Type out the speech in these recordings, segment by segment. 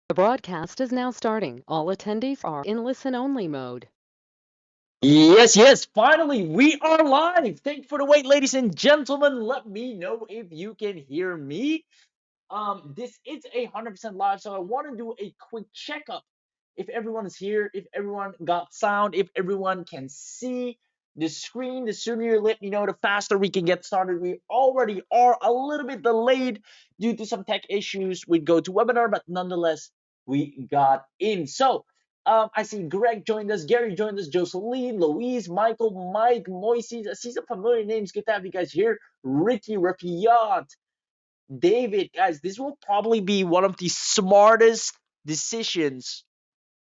The broadcast is now starting. All attendees are in listen-only mode. Yes, finally, we are live. Thank you for the wait, ladies and gentlemen. Let me know if you can hear me. This is 100% live, so I want to do a quick checkup. If everyone is here, if everyone got sound, if everyone can see the screen, the sooner you let me know, the faster we can get started. We already are a little bit delayed due to some tech issues with GoToWebinar, but nonetheless, we got in. I see Greg joined us, Gary joined us, Jocelyn, Louise, Michael, Mike, Moises. I see some familiar names. Good to have you guys here. Ricky, Rafiat, David, guys, this will probably be one of the smartest decisions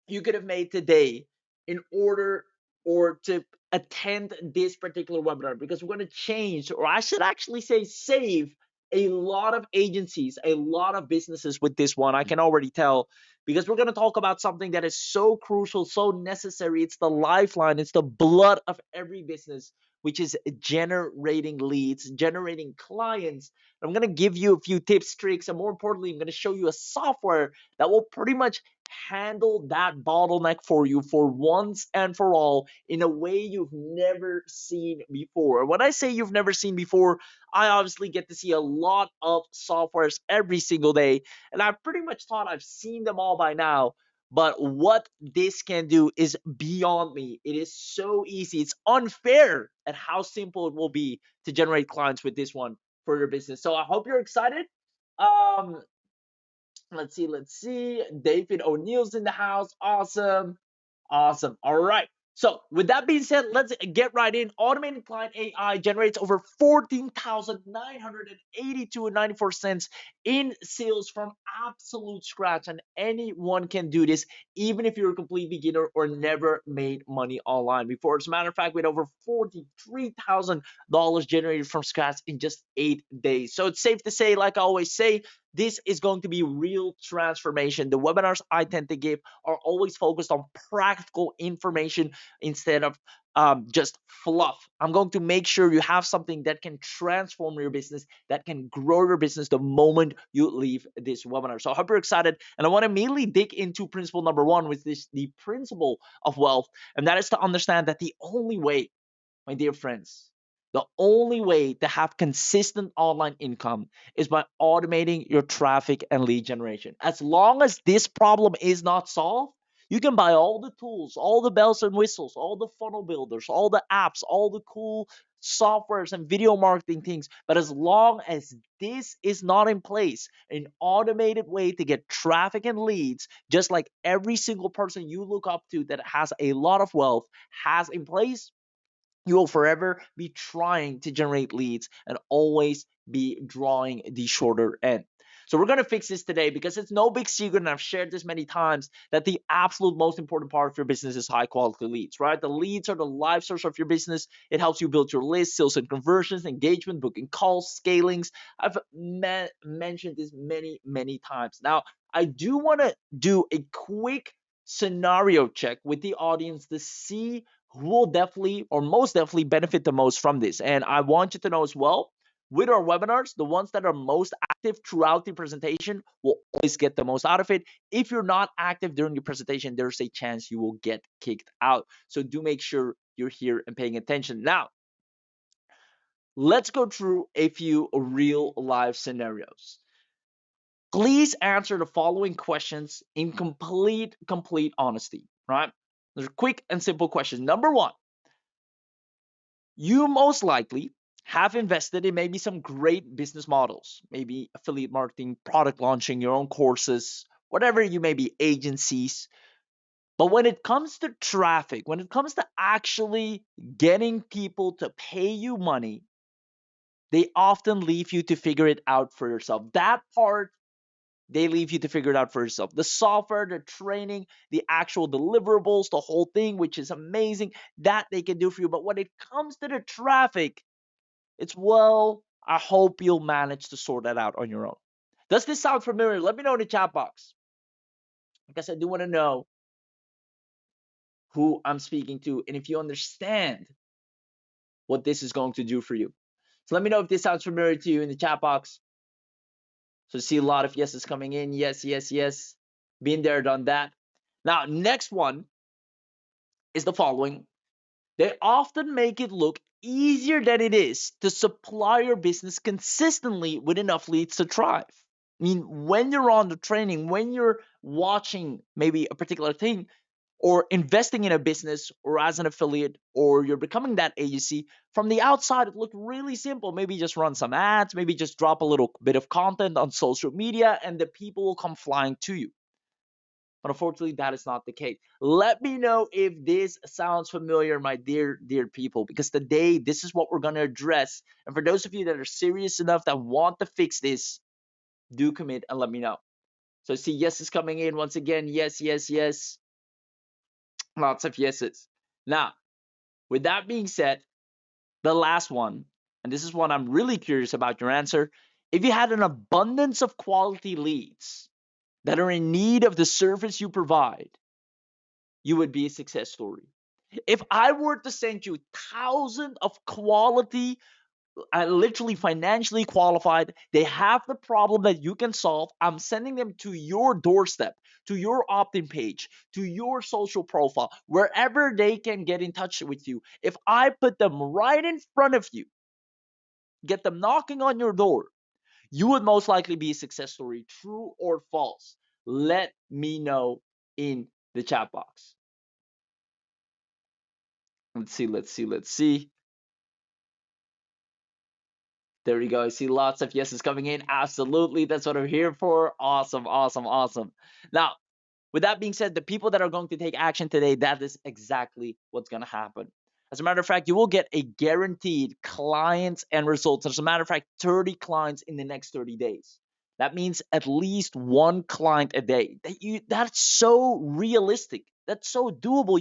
you could have made today in order or to attend this particular webinar, because we're going to change, or I should actually say save, a lot of agencies, a lot of businesses with this one. I can already tell, because we're going to talk about something that is so crucial, so necessary. It's the lifeline, it's the blood of every business, which is generating leads, generating clients. I'm going to give you a few tips, tricks, and more importantly, I'm going to show you a software that will pretty much handle that bottleneck for you for once and for all in a way you've never seen before. When I say you've never seen before, I obviously get to see a lot of softwares every single day, and I pretty much thought I've seen them all by now. But what this can do is beyond me. It is so easy. It's unfair at how simple it will be to generate clients with this one for your business. So I hope you're excited. Um, let's see. David O'Neill's in the house. Awesome. Awesome. All right. So with that being said, let's get right in. Automated client AI generates over 14,982.94 in sales from absolute scratch, and anyone can do this, even if you're a complete beginner or never made money online before. As a matter of fact, we had over $43,000 generated from scratch in just 8 days. So it's safe to say, like I always say, this is going to be real transformation. The webinars I tend to give are always focused on practical information instead of just fluff. I'm going to make sure you have something that can transform your business, that can grow your business the moment you leave this webinar. So I hope you're excited. And I want to immediately dig into principle number one, which is the principle of wealth. And that is to understand that the only way, my dear friends, the only way to have consistent online income is by automating your traffic and lead generation. As long as this problem is not solved, you can buy all the tools, all the bells and whistles, all the funnel builders, all the apps, all the cool softwares and video marketing things. But as long as this is not in place, an automated way to get traffic and leads, just like every single person you look up to that has a lot of wealth has in place, you will forever be trying to generate leads and always be drawing the shorter end. So we're going to fix this today, because it's no big secret, and I've shared this many times, that the absolute most important part of your business is high quality leads, right? The leads are the life source of your business. It helps you build your list, sales and conversions, engagement, booking calls, scalings. I've mentioned this many times. Now, I do want to do a quick scenario check with the audience to see who will definitely or most definitely benefit the most from this. And I want you to know as well, with our webinars, the ones that are most active throughout the presentation will always get the most out of it. If you're not active during the presentation, there's a chance you will get kicked out. So do make sure you're here and paying attention. Now, let's go through a few real life scenarios. Please answer the following questions in complete honesty, right? They're quick and simple questions. Number one, you most likely have invested in maybe some great business models, maybe affiliate marketing, product launching, your own courses, whatever you may be, agencies. But when it comes to traffic, when it comes to actually getting people to pay you money, they often leave you to figure it out for yourself. That part, they leave you to figure it out for yourself. The software, the training, the actual deliverables, the whole thing, which is amazing, that they can do for you. But when it comes to the traffic, it's, well, I hope you'll manage to sort that out on your own. Does this sound familiar? Let me know in the chat box, because I do want to know who I'm speaking to and if you understand what this is going to do for you. So let me know if this sounds familiar to you in the chat box. So I see a lot of yeses coming in. Yes, yes, yes. Been there, done that. Now, next one is the following. They often make it look easier than it is to supply your business consistently with enough leads to thrive. I mean, when you're on the training, when you're watching maybe a particular thing, or investing in a business, or as an affiliate, or you're becoming that agency, from the outside, it looked really simple. Maybe just run some ads, maybe just drop a little bit of content on social media, and the people will come flying to you. But unfortunately, that is not the case. Let me know if this sounds familiar, my dear people, because today this is what we're going to address. And for those of you that are serious enough that want to fix this, do commit and let me know. So see, yes is coming in once again. Yes, yes, yes. Lots of yeses. Now, with that being said, the last one, and this is one I'm really curious about your answer. If you had an abundance of quality leads that are in need of the service you provide, you would be a success story. If I were to send you thousands of quality, literally financially qualified, they have the problem that you can solve, I'm sending them to your doorstep, to your opt-in page, to your social profile, wherever they can get in touch with you. If I put them right in front of you, get them knocking on your door, you would most likely be a success story. True or false? Let me know in the chat box. Let's see. There you go. I see lots of yeses coming in. Absolutely. That's what I'm here for. Awesome, awesome, awesome. Now, with that being said, the people that are going to take action today, that is exactly what's going to happen. As a matter of fact, you will get a guaranteed clients and results. As a matter of fact, 30 clients in the next 30 days. That means at least one client a day. That's so realistic. That's so doable.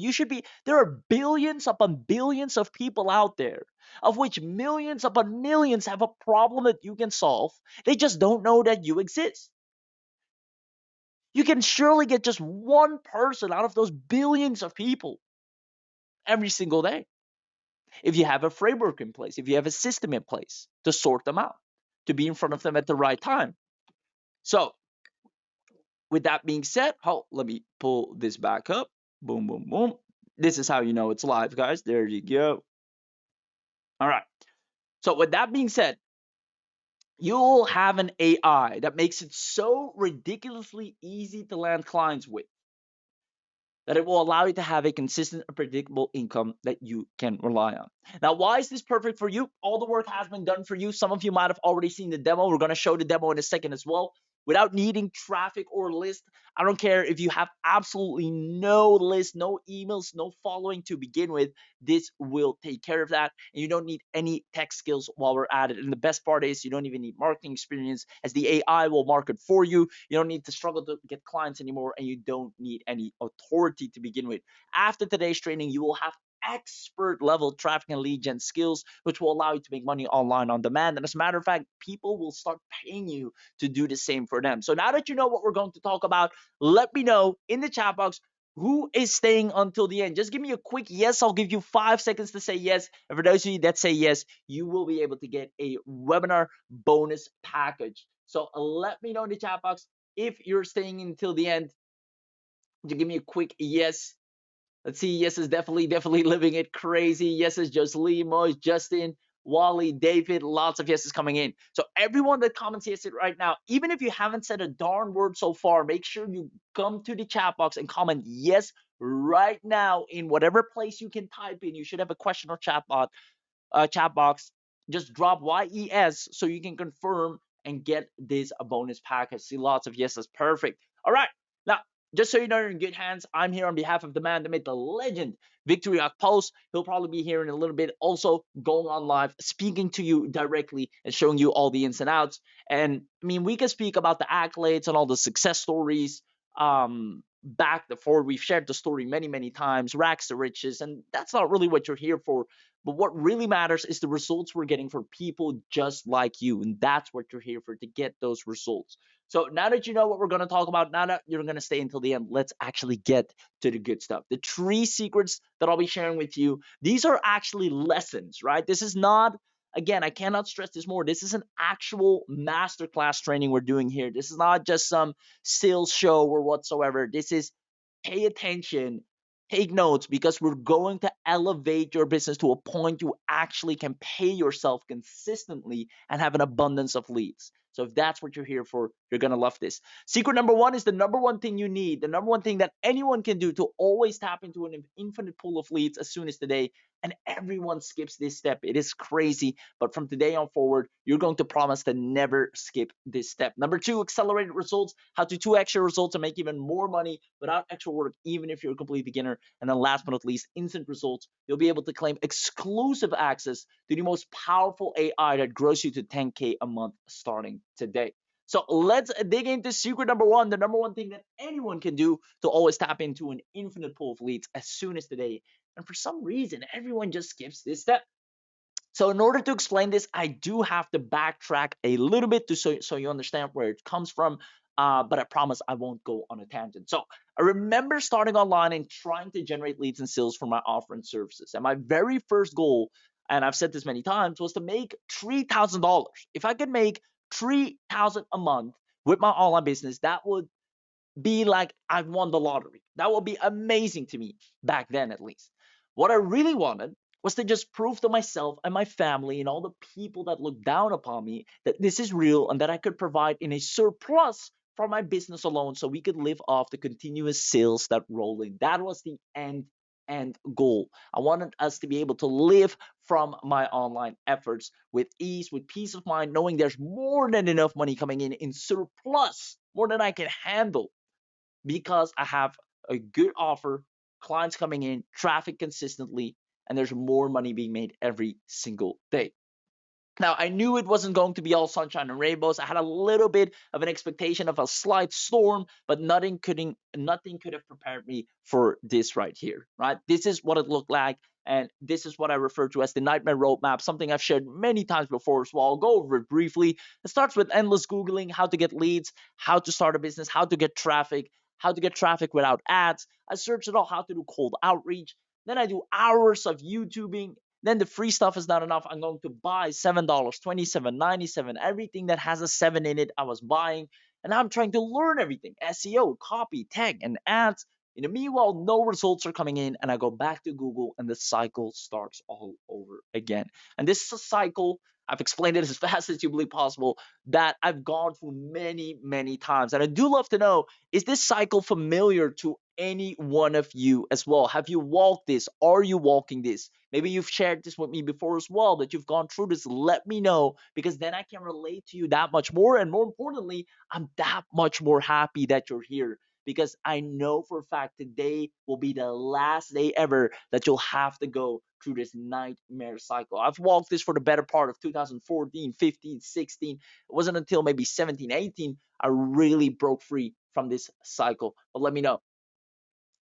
There are billions upon billions of people out there, of which millions upon millions have a problem that you can solve. They just don't know that you exist. You can surely get just one person out of those billions of people every single day if you have a framework in place, if you have a system in place to sort them out, to be in front of them at the right time. So, with that being said, let me pull this back up. Boom, boom, boom. This is how you know it's live, guys. There you go. All right. So, with that being said, you'll have an AI that makes it so ridiculously easy to land clients with that it will allow you to have a consistent and predictable income that you can rely on. Now, why is this perfect for you? All the work has been done for you. Some of you might have already seen the demo. We're going to show the demo in a second as well. Without needing traffic or list, I don't care if you have absolutely no list, no emails, no following to begin with, this will take care of that. And you don't need any tech skills while we're at it. And the best part is you don't even need marketing experience, as the AI will market for you. You don't need to struggle to get clients anymore, and you don't need any authority to begin with. After today's training, you will have expert level traffic and lead gen skills, which will allow you to make money online on demand. And as a matter of fact, people will start paying you to do the same for them. So now that you know what we're going to talk about, let me know in the chat box who is staying until the end. Just give me a quick yes. I'll give you 5 seconds to say yes. And for those of you that say yes, you will be able to get a webinar bonus package. So let me know in the chat box if you're staying until the end. Just give me a quick yes. Let's see. Yes is definitely living it crazy. Yes is Jocelyn, Moise, Justin, Wally, David. Lots of yeses coming in. So everyone that comments yes it right now, even if you haven't said a darn word so far, make sure you come to the chat box and comment yes right now in whatever place you can type in. You should have a question or chat box. Just drop YES so you can confirm and get this a bonus package. See lots of yeses. Perfect. All right. Now, just so you know, you're in good hands. I'm here on behalf of the man, the myth, the legend, Victory Post. He'll probably be here in a little bit, also going on live, speaking to you directly and showing you all the ins and outs. And I mean, we can speak about the accolades and all the success stories back and forth. We've shared the story many times, racks to riches, and that's not really what you're here for. But what really matters is the results we're getting for people just like you. And that's what you're here for, to get those results. So now that you know what we're going to talk about, now that you're going to stay until the end, let's actually get to the good stuff. The 3 secrets that I'll be sharing with you, these are actually lessons, right? This is not Again, I cannot stress this more. This is an actual masterclass training we're doing here. This is not just some sales show or whatsoever. This is pay attention, take notes, because we're going to elevate your business to a point you actually can pay yourself consistently and have an abundance of leads. So if that's what you're here for, you're going to love this. Secret number one is the number one thing you need, the number one thing that anyone can do to always tap into an infinite pool of leads as soon as today. And everyone skips this step. It is crazy. But from today on forward, you're going to promise to never skip this step. Number two, accelerated results. How to 2x your results and make even more money without extra work, even if you're a complete beginner. And then last but not least, instant results. You'll be able to claim exclusive access to the most powerful AI that grows you to 10K a month starting today. So let's dig into secret number one, the number one thing that anyone can do to always tap into an infinite pool of leads as soon as today. And for some reason, everyone just skips this step. So in order to explain this, I do have to backtrack a little bit so you understand where it comes from. But I promise I won't go on a tangent. So I remember starting online and trying to generate leads and sales for my offer and services. And my very first goal, and I've said this many times, was to make $3,000. If I could make $3,000 a month with my online business, that would be like I've won the lottery. That would be amazing to me back then, at least. What I really wanted was to just prove to myself and my family and all the people that look down upon me that this is real and that I could provide in a surplus from my business alone so we could live off the continuous sales that roll in. That was the end goal. I wanted us to be able to live from my online efforts with ease, with peace of mind, knowing there's more than enough money coming in surplus, more than I can handle, because I have a good offer, clients coming in, traffic consistently, and there's more money being made every single day. Now, I knew it wasn't going to be all sunshine and rainbows. I had a little bit of an expectation of a slight storm, but nothing could have prepared me for this right here, right? This is what it looked like, and this is what I refer to as the nightmare roadmap, something I've shared many times before, so I'll go over it briefly. It starts with endless Googling, how to get leads, how to start a business, how to get traffic without ads. I searched it all, how to do cold outreach. Then I do hours of YouTubing. Then the free stuff is not enough. I'm going to buy $7, $27.97, everything that has a 7 in it I was buying. And I'm trying to learn everything: SEO, copy, tag, and ads. In the meanwhile, no results are coming in, and I go back to Google, and the cycle starts all over again. And this is a cycle, I've explained it as fast as humanly possible, that I've gone through many, many times. And I do love to know, is this cycle familiar to any one of you as well? Have you walked this? Are you walking this? Maybe you've shared this with me before as well, that you've gone through this. Let me know, because then I can relate to you that much more. And more importantly, I'm that much more happy that you're here, because I know for a fact today will be the last day ever that you'll have to go through this nightmare cycle. I've walked this for the better part of 2014, 15, 16. It wasn't until maybe 17, 18 I really broke free from this cycle. But let me know.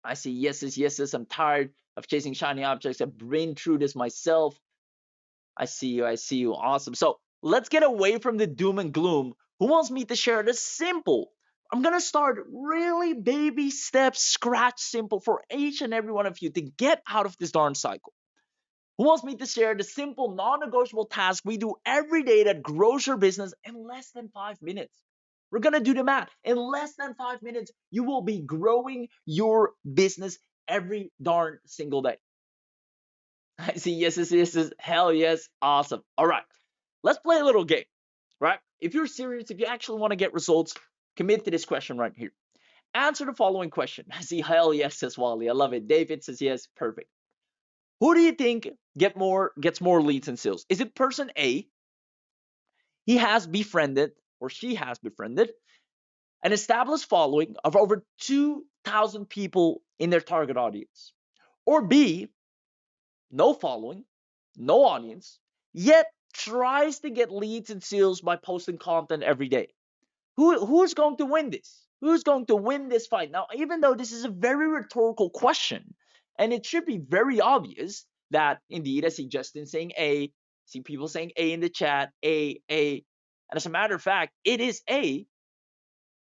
I see yeses, yeses. I'm tired of chasing shiny objects. I've been through this myself. I see you. I see you. Awesome. So let's get away from the doom and gloom. Who wants me to share the simple? I'm going to start really baby steps, scratch simple for each and every one of you to get out of this darn cycle. Who wants me to share the simple, non negotiable task we do every day that grows your business in less than 5 minutes? We're going to do the math. In less than 5 minutes, you will be growing your business every darn single day. I see yeses, yeses. Hell yes. Awesome. All right. Let's play a little game, right? If you're serious, if you actually want to get results, commit to this question right here. Answer the following question. I see hell yes, says Wally. I love it. David says yes. Perfect. Who do you think gets more leads and sales? Is it person A? He has befriended, or she has befriended, an established following of over 2,000 people in their target audience. Or B, no following, no audience, yet tries to get leads and sales by posting content every day. Who's going to win this? Who's going to win this fight? Now, even though this is a very rhetorical question, and it should be very obvious that indeed, I see Justin saying A, see people saying A in the chat, A. And as a matter of fact, it is A.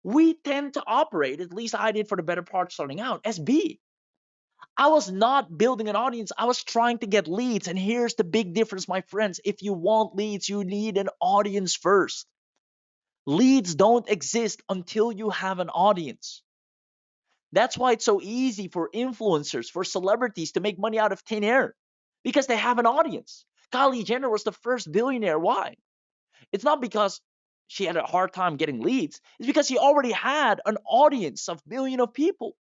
We tend to operate, at least I did for the better part starting out, as B. I was not building an audience. I was trying to get leads. And here's the big difference, my friends. If you want leads, you need an audience first. Leads don't exist until you have an audience. That's why it's so easy for influencers, for celebrities to make money out of thin air because they have an audience. Kylie Jenner was the first billionaire. Why? It's not because she had a hard time getting leads. It's because she already had an audience of billions of people.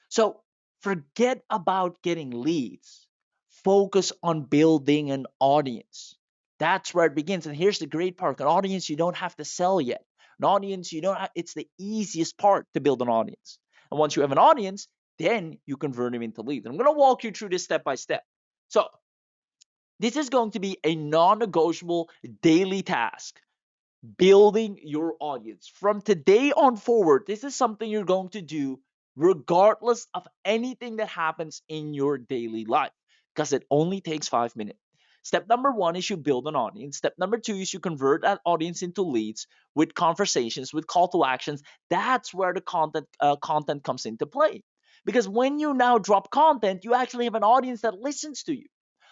So forget about getting leads. Focus on building an audience. That's where it begins. And here's the great part: an audience you don't have to sell yet. An audience you don't have, it's the easiest part to build an audience. And once you have an audience, then you convert them into leads. I'm going to walk you through this step by step. So this is going to be a non-negotiable daily task, building your audience. From today on forward, this is something you're going to do regardless of anything that happens in your daily life because it only takes 5 minutes. Step number one is you build an audience. Step number two is you convert that audience into leads with conversations, with call to actions. That's where the content comes into play. Because when you now drop content, you actually have an audience that listens to you.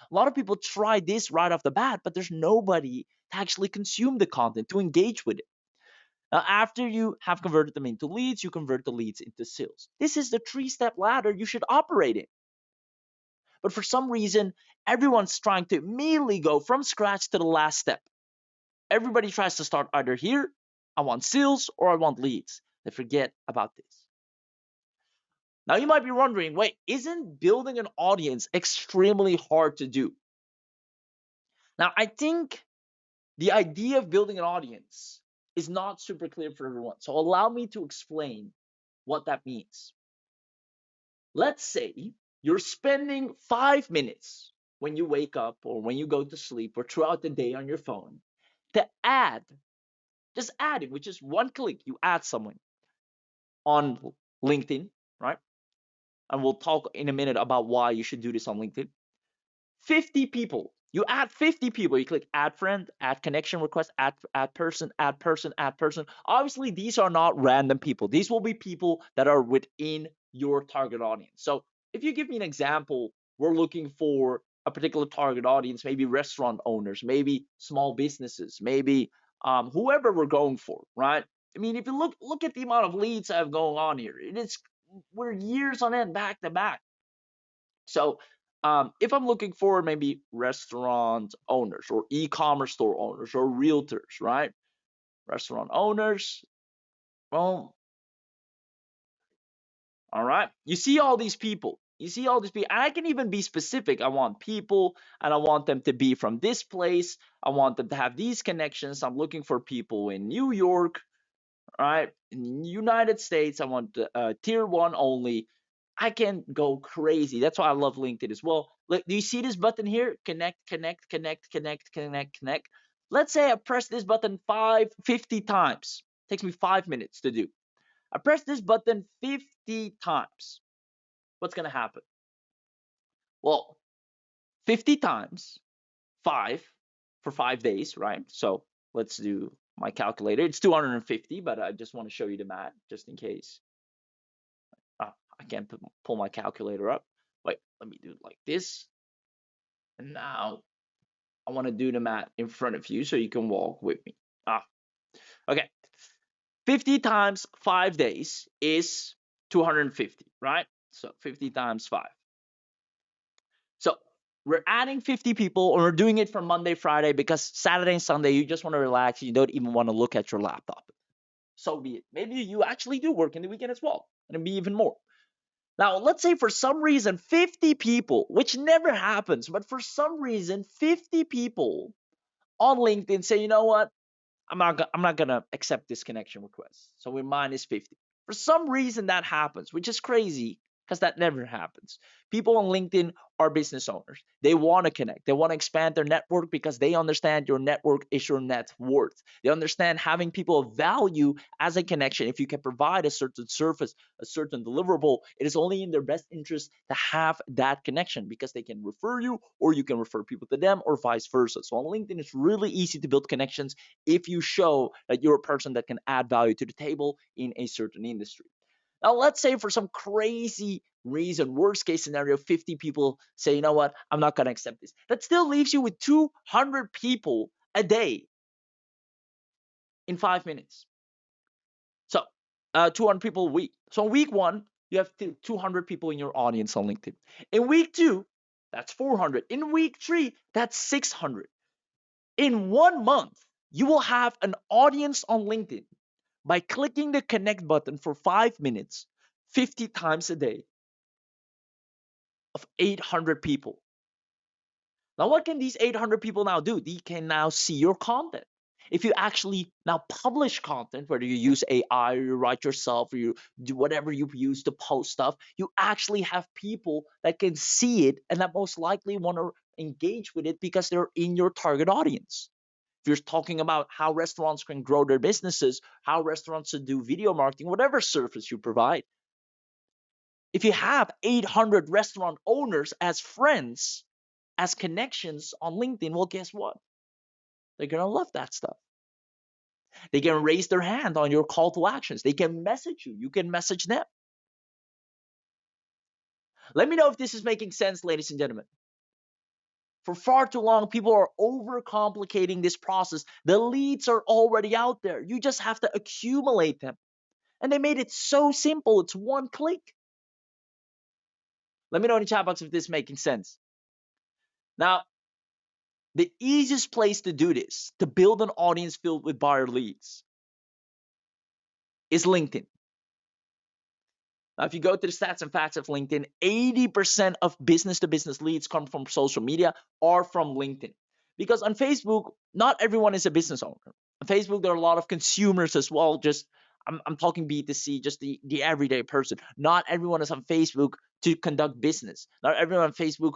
A lot of people try this right off the bat, but there's nobody to actually consume the content, to engage with it. Now, after you have converted them into leads, you convert the leads into sales. This is the 3-step ladder you should operate in. But for some reason, everyone's trying to immediately go from scratch to the last step. Everybody tries to start either here, I want sales, or I want leads. They forget about this. Now, you might be wondering, wait, isn't building an audience extremely hard to do? Now, I think the idea of building an audience is not super clear for everyone. So allow me to explain what that means. Let's say you're spending 5 minutes when you wake up or when you go to sleep or throughout the day on your phone to add, just adding, which is one click, you add someone on LinkedIn, right? And we'll talk in a minute about why you should do this on LinkedIn. 50 people. You add 50 people. You click add friend, add connection request, add person, add person, add person. Obviously, these are not random people. These will be people that are within your target audience. So if you give me an example, we're looking for a particular target audience, maybe restaurant owners, maybe small businesses, maybe whoever we're going for, right? I mean, if you look at the amount of leads I have going on here, we're years on end back to back. So if I'm looking for maybe restaurant owners or e-commerce store owners or realtors, right? Restaurant owners, well, all right. You see all these people. You see all these people. And I can even be specific. I want people and I want them to be from this place. I want them to have these connections. I'm looking for people in New York, right? In the United States, I want tier one only. I can go crazy. That's why I love LinkedIn as well. Look, do you see this button here? Connect, connect, connect, connect, connect, connect. Let's say I press this button 50 times. It takes me 5 minutes to do. I press this button 50 times. What's going to happen? Well, 50 times 5 for 5 days, right? So let's do my calculator. It's 250, but I just want to show you the math just in case. I can't pull my calculator up. Wait, let me do it like this. And now I want to do the math in front of you so you can walk with me. Okay. 50 times 5 days is 250, right? So 50 times 5. So we're adding 50 people, and we're doing it from Monday, Friday, because Saturday and Sunday you just want to relax. You don't even want to look at your laptop. So be it. Maybe you actually do work in the weekend as well, and it'd be even more. Now, let's say for some reason 50 people, which never happens, but for some reason 50 people on LinkedIn say, you know what? I'm not gonna accept this connection request. So we minus 50. For some reason that happens, which is crazy because that never happens. People on LinkedIn are business owners. They want to connect. They want to expand their network because they understand your network is your net worth. They understand having people of value as a connection. If you can provide a certain service, a certain deliverable, it is only in their best interest to have that connection because they can refer you or you can refer people to them or vice versa. So on LinkedIn, it's really easy to build connections if you show that you're a person that can add value to the table in a certain industry. Now, let's say for some crazy reason, worst case scenario, 50 people say, you know what, I'm not going to accept this. That still leaves you with 200 people a day in 5 minutes. So, 200 people a week. So, week one, you have 200 people in your audience on LinkedIn. In week two, that's 400. In week three, that's 600. In 1 month, you will have an audience on LinkedIn by clicking the connect button for 5 minutes, 50 times a day, of 800 people. Now, what can these 800 people now do? They can now see your content. If you actually now publish content, whether you use AI or you write yourself or you do whatever you use to post stuff, you actually have people that can see it and that most likely want to engage with it because they're in your target audience. If you're talking about how restaurants can grow their businesses, how restaurants should do video marketing, whatever service you provide, if you have 800 restaurant owners as friends, as connections on LinkedIn, well, guess what? They're going to love that stuff. They can raise their hand on your call to actions. They can message you. You can message them. Let me know if this is making sense, ladies and gentlemen. For far too long, people are overcomplicating this process. The leads are already out there. You just have to accumulate them. And they made it so simple. It's one click. Let me know in the chat box if this is making sense. Now, the easiest place to do this, to build an audience filled with buyer leads, is LinkedIn. Now, if you go to the stats and facts of LinkedIn, 80% of business to business leads come from social media or from LinkedIn. Because on Facebook, not everyone is a business owner. On Facebook, there are a lot of consumers as well. Just I'm talking B2C, just the everyday person. Not everyone is on Facebook to conduct business. Not everyone on Facebook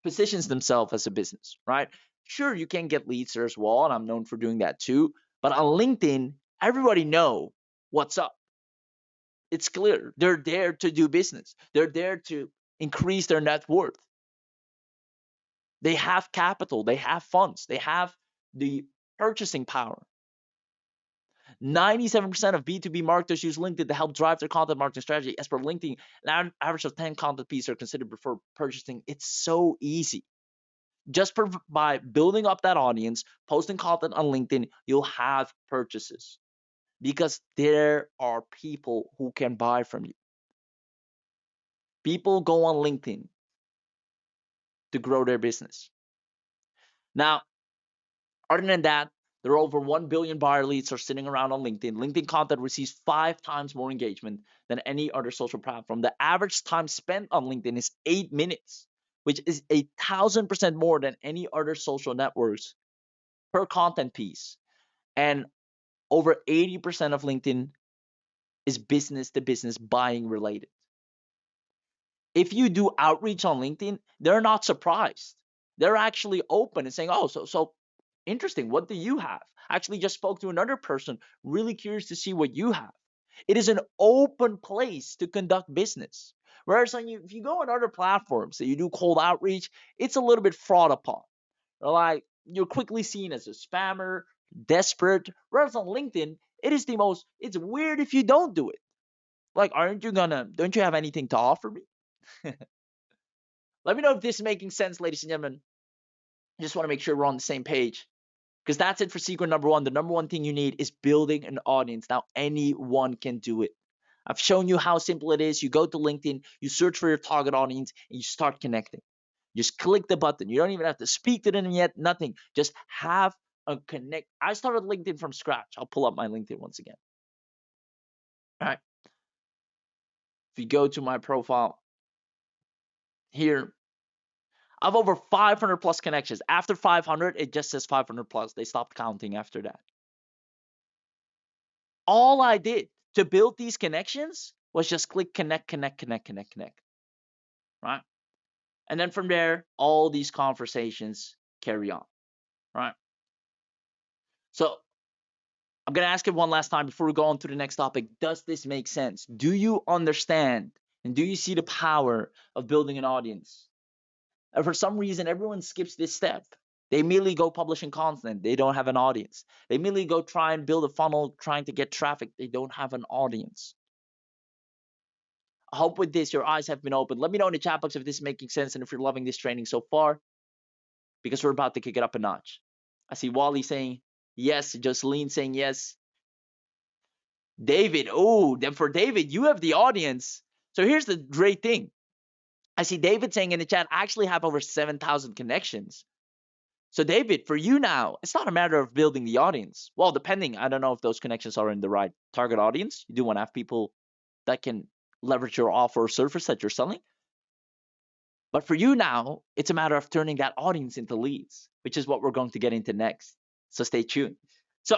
positions themselves as a business, right? Sure, you can get leads there as well, and I'm known for doing that too. But on LinkedIn, everybody know what's up. It's clear. They're there to do business. They're there to increase their net worth. They have capital. They have funds. They have the purchasing power. 97% of B2B marketers use LinkedIn to help drive their content marketing strategy. As per LinkedIn, an average of 10 content pieces are considered before purchasing. It's so easy. Just by building up that audience, posting content on LinkedIn, you'll have purchases because there are people who can buy from you. People go on LinkedIn to grow their business. Now, other than that, there are over 1 billion buyer leads are sitting around on LinkedIn. LinkedIn content receives 5 times more engagement than any other social platform. The average time spent on LinkedIn is 8 minutes, which is 1,000% more than any other social networks per content piece. And over 80% of LinkedIn is business to business buying related. If you do outreach on LinkedIn, they're not surprised. They're actually open and saying, oh, so interesting. What do you have? I actually just spoke to another person, really curious to see what you have. It is an open place to conduct business. Whereas if you go on other platforms that you do cold outreach, it's a little bit fraud upon. Like you're quickly seen as a spammer, desperate. Whereas on LinkedIn, it's weird if you don't do it. Like, don't you have anything to offer me? Let me know if this is making sense, ladies and gentlemen. I just want to make sure we're on the same page. Because that's it for secret number one. The number one thing you need is building an audience. Now, anyone can do it. I've shown you how simple it is. You go to LinkedIn, you search for your target audience, and you start connecting. Just click the button. You don't even have to speak to them yet, nothing. Just have a connect. I started LinkedIn from scratch. I'll pull up my LinkedIn once again. All right. If you go to my profile here, I have over 500 plus connections. After 500, it just says 500 plus. They stopped counting after that. All I did to build these connections was just click connect, connect, connect, connect, connect. Right? And then from there, all these conversations carry on. Right? So I'm going to ask it one last time before we go on to the next topic. Does this make sense? Do you understand and do you see the power of building an audience? And for some reason, everyone skips this step. They immediately go publishing content. They don't have an audience. They immediately go try and build a funnel trying to get traffic. They don't have an audience. I hope with this your eyes have been opened. Let me know in the chat box if this is making sense and if you're loving this training so far, because we're about to kick it up a notch. I see Wally saying yes, Jocelyn saying yes. David, oh, then for David, you have the audience. So here's the great thing. I see David saying in the chat, I actually have over 7,000 connections. So David, for you now, it's not a matter of building the audience. Well, depending, I don't know if those connections are in the right target audience. You do want to have people that can leverage your offer or service that you're selling. But for you now, it's a matter of turning that audience into leads, which is what we're going to get into next. So stay tuned. So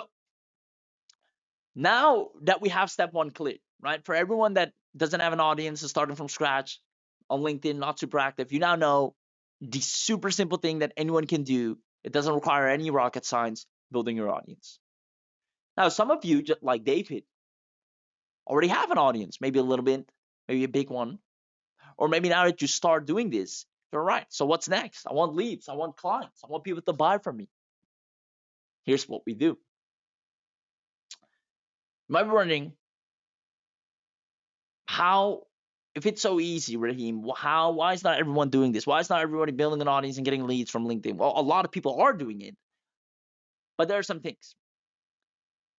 now that we have step one clear, right? For everyone that doesn't have an audience and starting from scratch on LinkedIn, not super active, you now know the super simple thing that anyone can do. It doesn't require any rocket science, building your audience. Now, some of you, just like David, already have an audience, maybe a little bit, maybe a big one. Or maybe now that you start doing this, you're right. So what's next? I want leads. I want clients. I want people to buy from me. Here's what we do. You might be wondering, how, if it's so easy, Raheem, why is not everyone doing this? Why is not everybody building an audience and getting leads from LinkedIn? Well, a lot of people are doing it, but there are some things.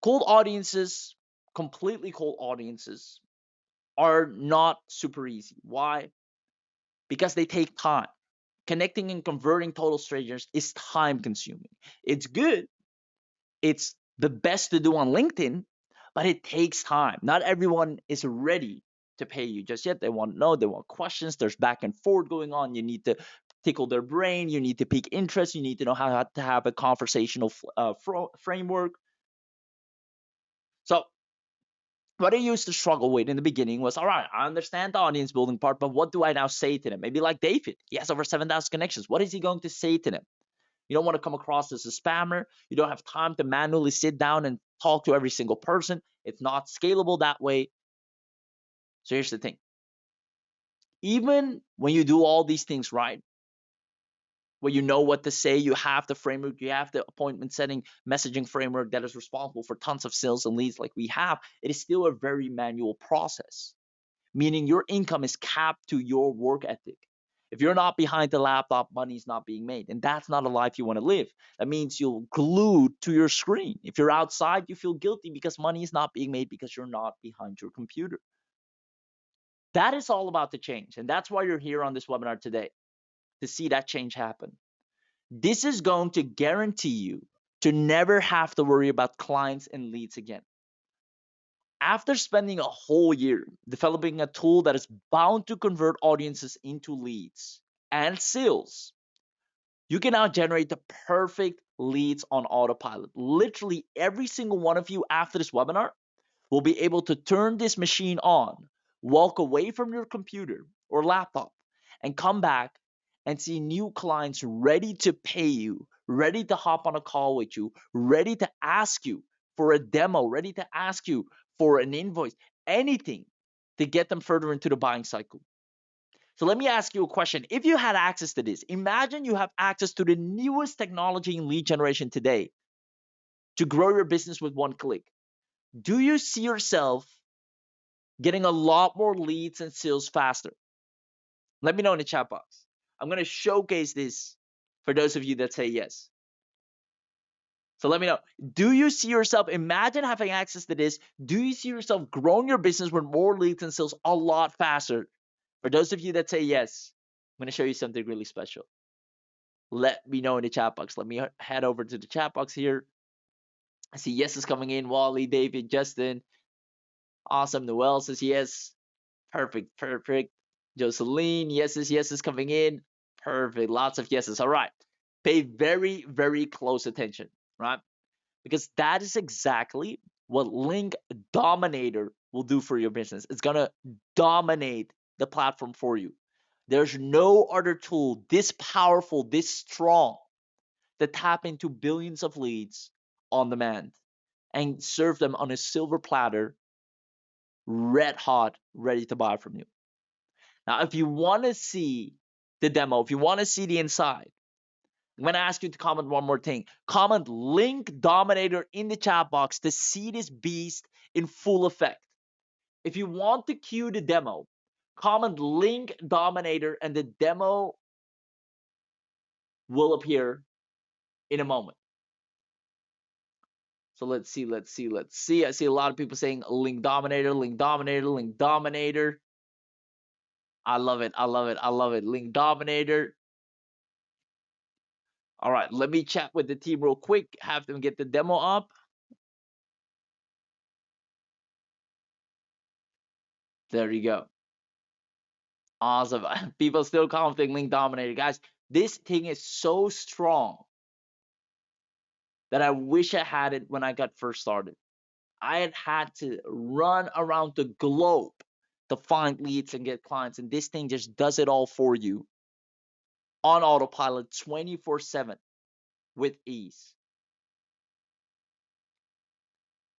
Cold audiences, completely cold audiences, are not super easy. Why? Because they take time. Connecting and converting total strangers is time consuming. It's good. It's the best to do on LinkedIn, but it takes time. Not everyone is ready to pay you just yet. They want to know, they want questions. There's back and forth going on. You need to tickle their brain. You need to pique interest. You need to know how to have a conversational framework. So what I used to struggle with in the beginning was, all right, I understand the audience building part, but what do I now say to them? Maybe like David, he has over 7,000 connections. What is he going to say to them? You don't want to come across as a spammer. You don't have time to manually sit down and talk to every single person. It's not scalable that way. So here's the thing. Even when you do all these things right, where you know what to say, you have the framework, you have the appointment setting messaging framework that is responsible for tons of sales and leads like we have, it is still a very manual process, meaning your income is capped to your work ethic. If you're not behind the laptop, money's not being made. And that's not a life you want to live. That means you're glued to your screen. If you're outside, you feel guilty because money is not being made because you're not behind your computer. That is all about the change. And that's why you're here on this webinar today, to see that change happen. This is going to guarantee you to never have to worry about clients and leads again. After spending a whole year developing a tool that is bound to convert audiences into leads and sales, you can now generate the perfect leads on autopilot. Literally every single one of you after this webinar will be able to turn this machine on, walk away from your computer or laptop, and come back and see new clients ready to pay you, ready to hop on a call with you, ready to ask you for a demo, ready to ask you for an invoice, anything to get them further into the buying cycle. So let me ask you a question. If you had access to this, imagine you have access to the newest technology in lead generation today to grow your business with one click. Do you see yourself getting a lot more leads and sales faster? Let me know in the chat box. I'm going to showcase this for those of you that say yes. So let me know. Do you see yourself, imagine having access to this, do you see yourself growing your business with more leads and sales a lot faster? For those of you that say yes, I'm going to show you something really special. Let me know in the chat box. Let me head over to the chat box here. I see yeses coming in. Wally, David, Justin. Awesome. Noel says yes. Perfect. Jocelyn, yeses coming in. Perfect. Lots of yeses. All right. Pay very, very close attention, right? Because that is exactly what LinkDominator will do for your business. It's going to dominate the platform for you. There's no other tool this powerful, this strong, to tap into billions of leads on demand and serve them on a silver platter, red hot, ready to buy from you. Now, if you want to see the demo, if you want to see the inside, I'm going to ask you to comment one more thing. Comment LinkDominator in the chat box to see this beast in full effect. If you want to cue the demo, comment link dominator and the demo will appear in a moment. So let's see. I see a lot of people saying link dominator, link dominator, link dominator. I love it. Link dominator. All right, let me chat with the team real quick. Have them get the demo up. There you go. Awesome. People still commenting link dominator. Guys, this thing is so strong that I wish I had it when I got first started. I had to run around the globe to find leads and get clients, and this thing just does it all for you on autopilot 24/7 with ease.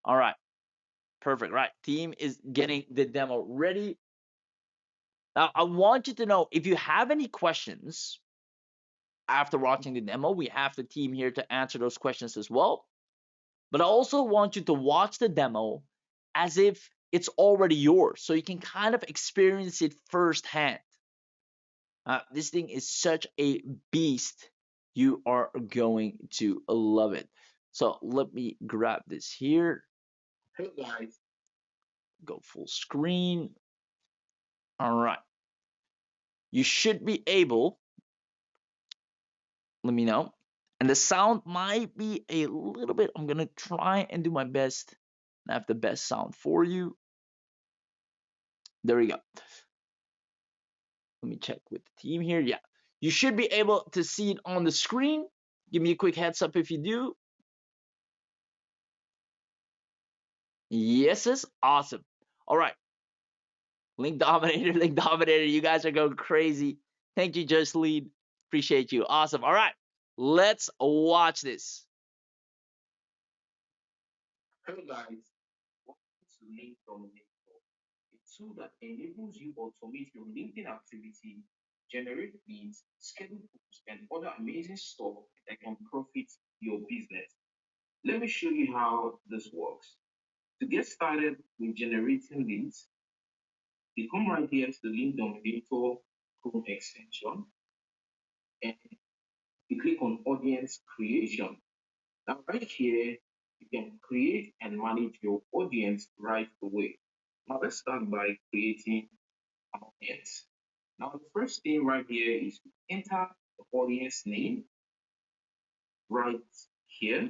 All right, perfect. Right, team is getting the demo ready. Now, I want you to know if you have any questions after watching the demo, we have the team here to answer those questions as well. But I also want you to watch the demo as if it's already yours, so you can kind of experience it firsthand. This thing is such a beast. You are going to love it. So let me grab this here. Hey guys. Go full screen. All right. You should be able, let me know. And the sound might be a little bit, I'm going to try and do my best and have the best sound for you. There we go. Let me check with the team here. Yeah. You should be able to see it on the screen. Give me a quick heads up if you do. Yes, is awesome. All right. Link Dominator, Link Dominator. You guys are going crazy. Thank you, Jocelyn. Appreciate you. Awesome. All right. Let's watch this. Hello, guys. Welcome to LinkDominator, a tool that enables you to automate your LinkedIn activity, generate leads, schedule posts, and other amazing stuff that can profit your business. Let me show you how this works. To get started with generating leads, you come right here to the LinkDominator Chrome extension and you click on audience creation. Now, right here, you can create and manage your audience right away. Now, let's start by creating an audience. Now, the first thing right here is to enter the audience name right here.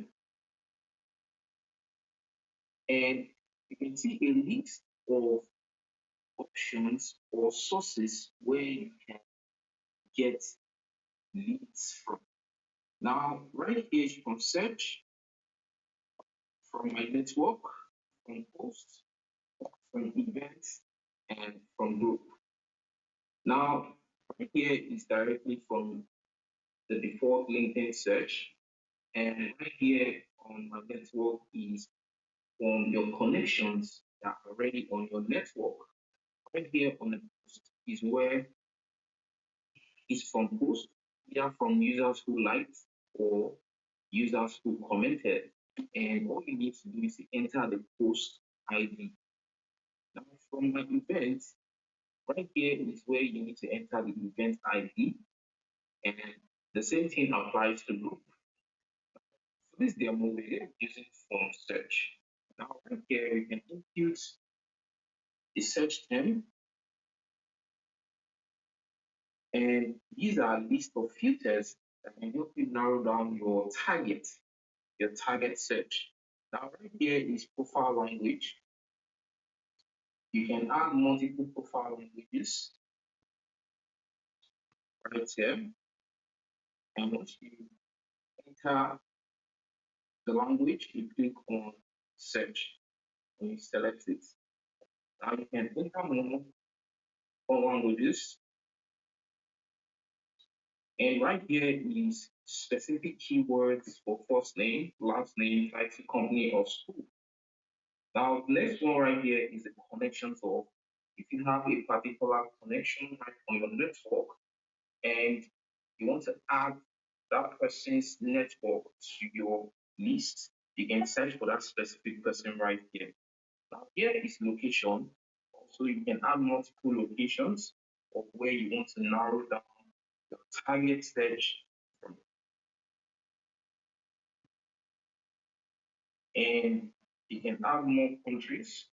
And you can see a list of options or sources where you can get leads from. Now, right here, you can search from my network, from posts, from events, and from group. Now, right here is directly from the default LinkedIn search. And right here on my network is from your connections that are already on your network. Right here on the post is where it's from posts, either from users who liked or users who commented. And all you need to do is to enter the post ID. Now, from my events, right here is where you need to enter the event ID, and the same thing applies to group. For this demo, we're using form search. Now, right here, we can input the search term, and these are a list of filters that can help you narrow down your target search. Now, right here is profile language. You can add multiple profile languages right here. And once you enter the language, you click on search and you select it. Now you can enter more languages. And right here is specific keywords for first name, last name, title, company, or school. Now, the next one right here is the connection of if you have a particular connection right on your network and you want to add that person's network to your list, you can search for that specific person right here. Now, here is location. Also, you can add multiple locations of where you want to narrow down your target search from. And you can add more countries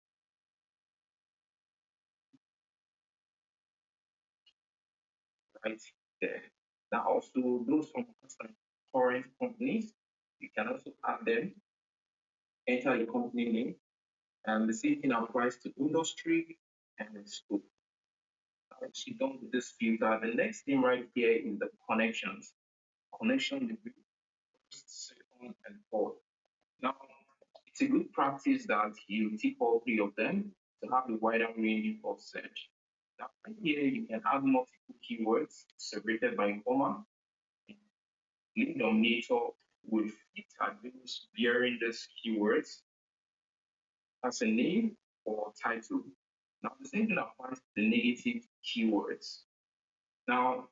right there. Now, also those from current companies, you can also add them, enter the company name, and the same thing applies to industry and scope. Once you're done with this filter, the next thing right here is the connections. Connection degree, first, second, and fourth. Now, it's a good practice that you tick all three of them to have a wider range of search. Now, right here, you can add multiple keywords separated by comma. LinkDominator with its attributes bearing these keywords as a name or title. Now, the same thing applies to the negative keywords. Now,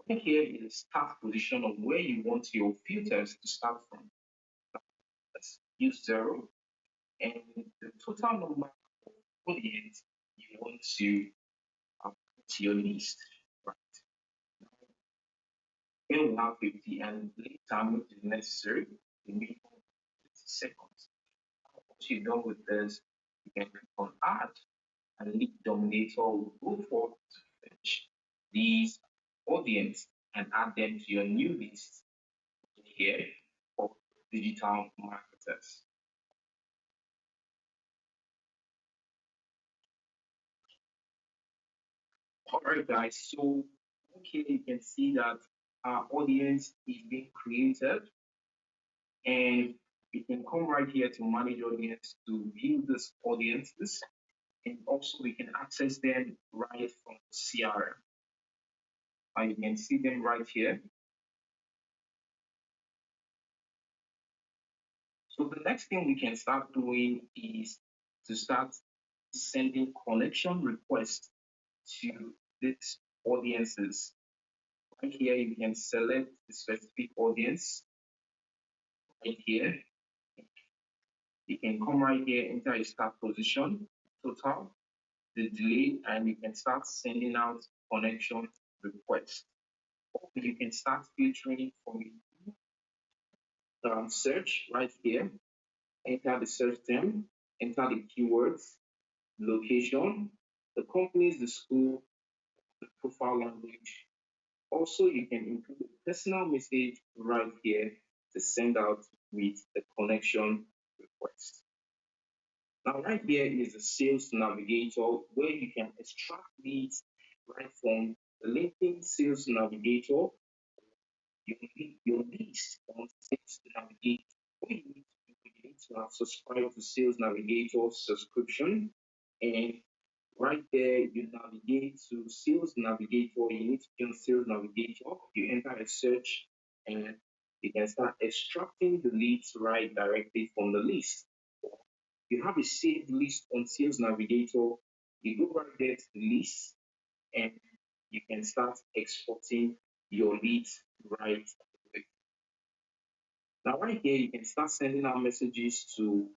right here is the start position of where you want your filters to start from. Let's use 0 and the total number of audience you want to put to your list. Right. Here we have 50 and lead time which is necessary, the minimum 50 seconds. Once you're done with this, you can click on add and LinkDominator will go forth to fetch these audience and add them to your new list here for digital marketers. All right, guys. So, okay, you can see that our audience is being created, and we can come right here to manage audience to view this audiences, and also we can access them right from CRM. And you can see them right here. So the next thing we can start doing is to start sending connection requests to these audiences. Right here, you can select the specific audience right here. You can come right here, enter a start position, total, the delay, and you can start sending out connection requests. Or you can start filtering from search right here, enter the search term, enter the keywords, location, the companies, the school, the profile language. Also, you can include a personal message right here to send out with the connection request. Now, right here is the sales navigator where you can extract leads right from the LinkedIn sales navigator. You need your leads on sales navigator. What you need to do, you need to have subscribed to sales navigator subscription, and right there you navigate to sales navigator. You need to be on sales navigator. You enter a search and you can start extracting the leads right directly from the list. You have a saved list on Sales Navigator. You go right there to the list and you can start exporting your leads right away. Now, right here, you can start sending out messages to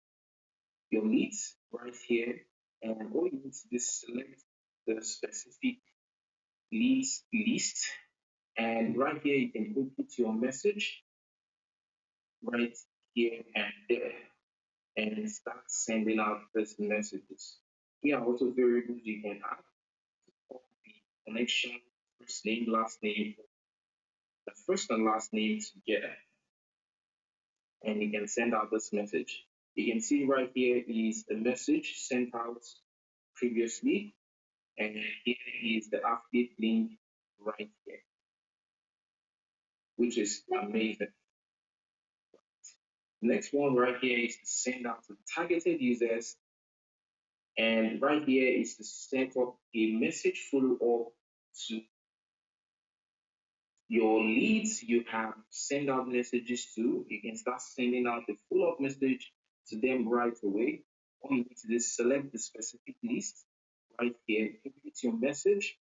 your leads right here. And all you need to do is select the specific leads list. And right here, you can input your message right here and there and start sending out these messages. Here are also variables you can add for the connection, first name, last name, the first and last name together. And you can send out this message. You can see right here is a message sent out previously, and here is the affiliate link right here, which is amazing. Next one right here is to send out to targeted users, and right here is to set up a message follow up to your leads you have send out messages to. You can start sending out a follow-up message to them right away. All you need to do is select the specific list right here, input your message,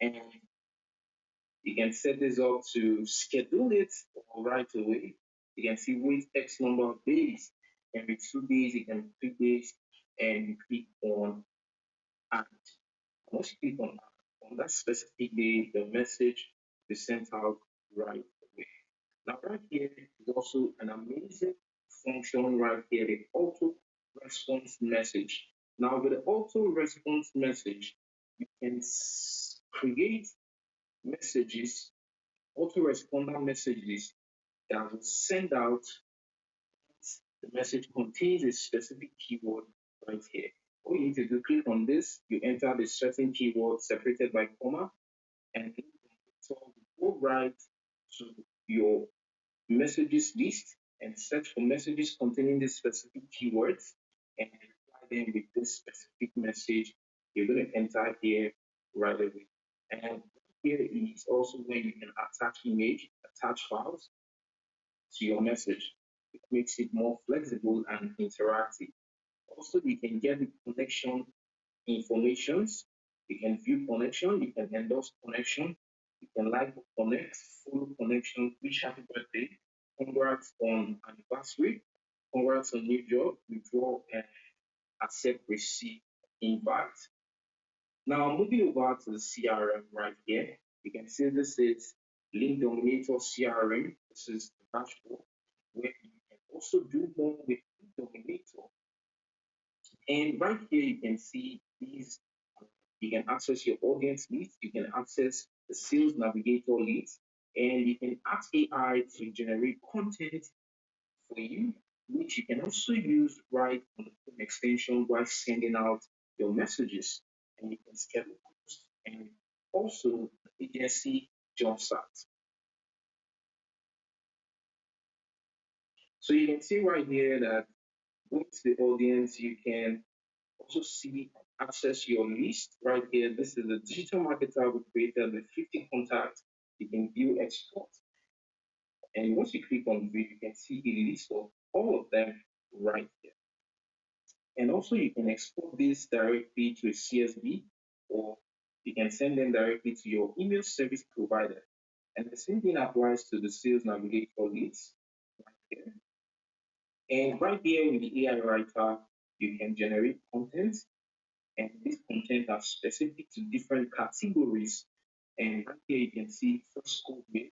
and you can set this up to schedule it right away. You can see wait X number of days. It can be 2 days, it can be 3 days, and you click on add. Once you click on that specific day, the message is sent out right away. Now, right here is also an amazing function right here, the auto response message. Now, with the auto response message, you can create messages, autoresponder messages that will send out. The message contains a specific keyword right here. All you need to do, click on this, you enter the certain keyword separated by comma, and so go right to your messages list and search for messages containing this specific keywords and reply them with this specific message. You're going to enter here right away. And here is also where you can attach image, attach files to your message. It makes it more flexible and interactive. Also, you can get the connection informations. You can view connection, you can endorse connection, you can like connect, follow connection, wish happy birthday, congrats on anniversary, congrats on new job, withdraw and accept receive invite. Now moving over to the CRM right here, you can see this is LinkDominator CRM. This is the dashboard where you can also do more with LinkDominator. And right here, you can see these. You can access your audience leads. You can access the sales navigator leads, and you can ask AI to generate content for you, which you can also use right on the phone extension while sending out your messages. And you can schedule posts and also the agency job start. So you can see right here that with the audience, you can also see access your list right here. This is the digital marketer we created with 50 contacts. You can view export. And once you click on view, you can see a list of all of them right here. And also you can export this directly to a CSV or you can send them directly to your email service provider. And the same thing applies to the sales navigator leads right here. And right here with the AI writer, you can generate content and this content are specific to different categories. And right here you can see first code with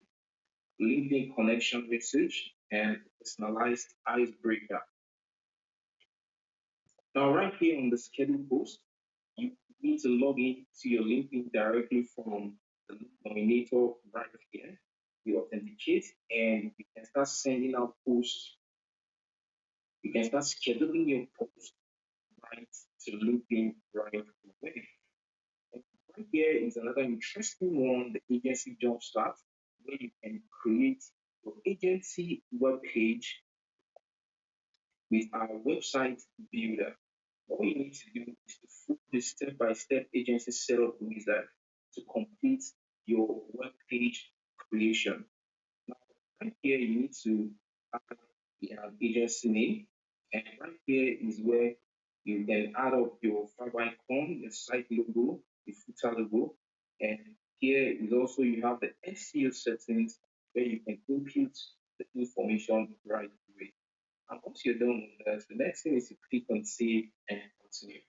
LinkedIn connection message and personalized icebreaker. Now right here on the schedule post, you need to log in to your LinkedIn directly from the dominator right here. You authenticate and you can start sending out posts. You can start scheduling your post right to LinkedIn right away. Right here is another interesting one, the agency jumpstart, where you can create your agency web page with our website builder. All you need to do is to follow the step-by-step agency setup wizard to complete your web page creation. Now, right here, you need to add the agency name, and right here is where you can add up your five icon, the site logo, the footer logo, and here is also you have the SEO settings where you can input the information right away. And once you're done with that, the next thing is to click on save and continue.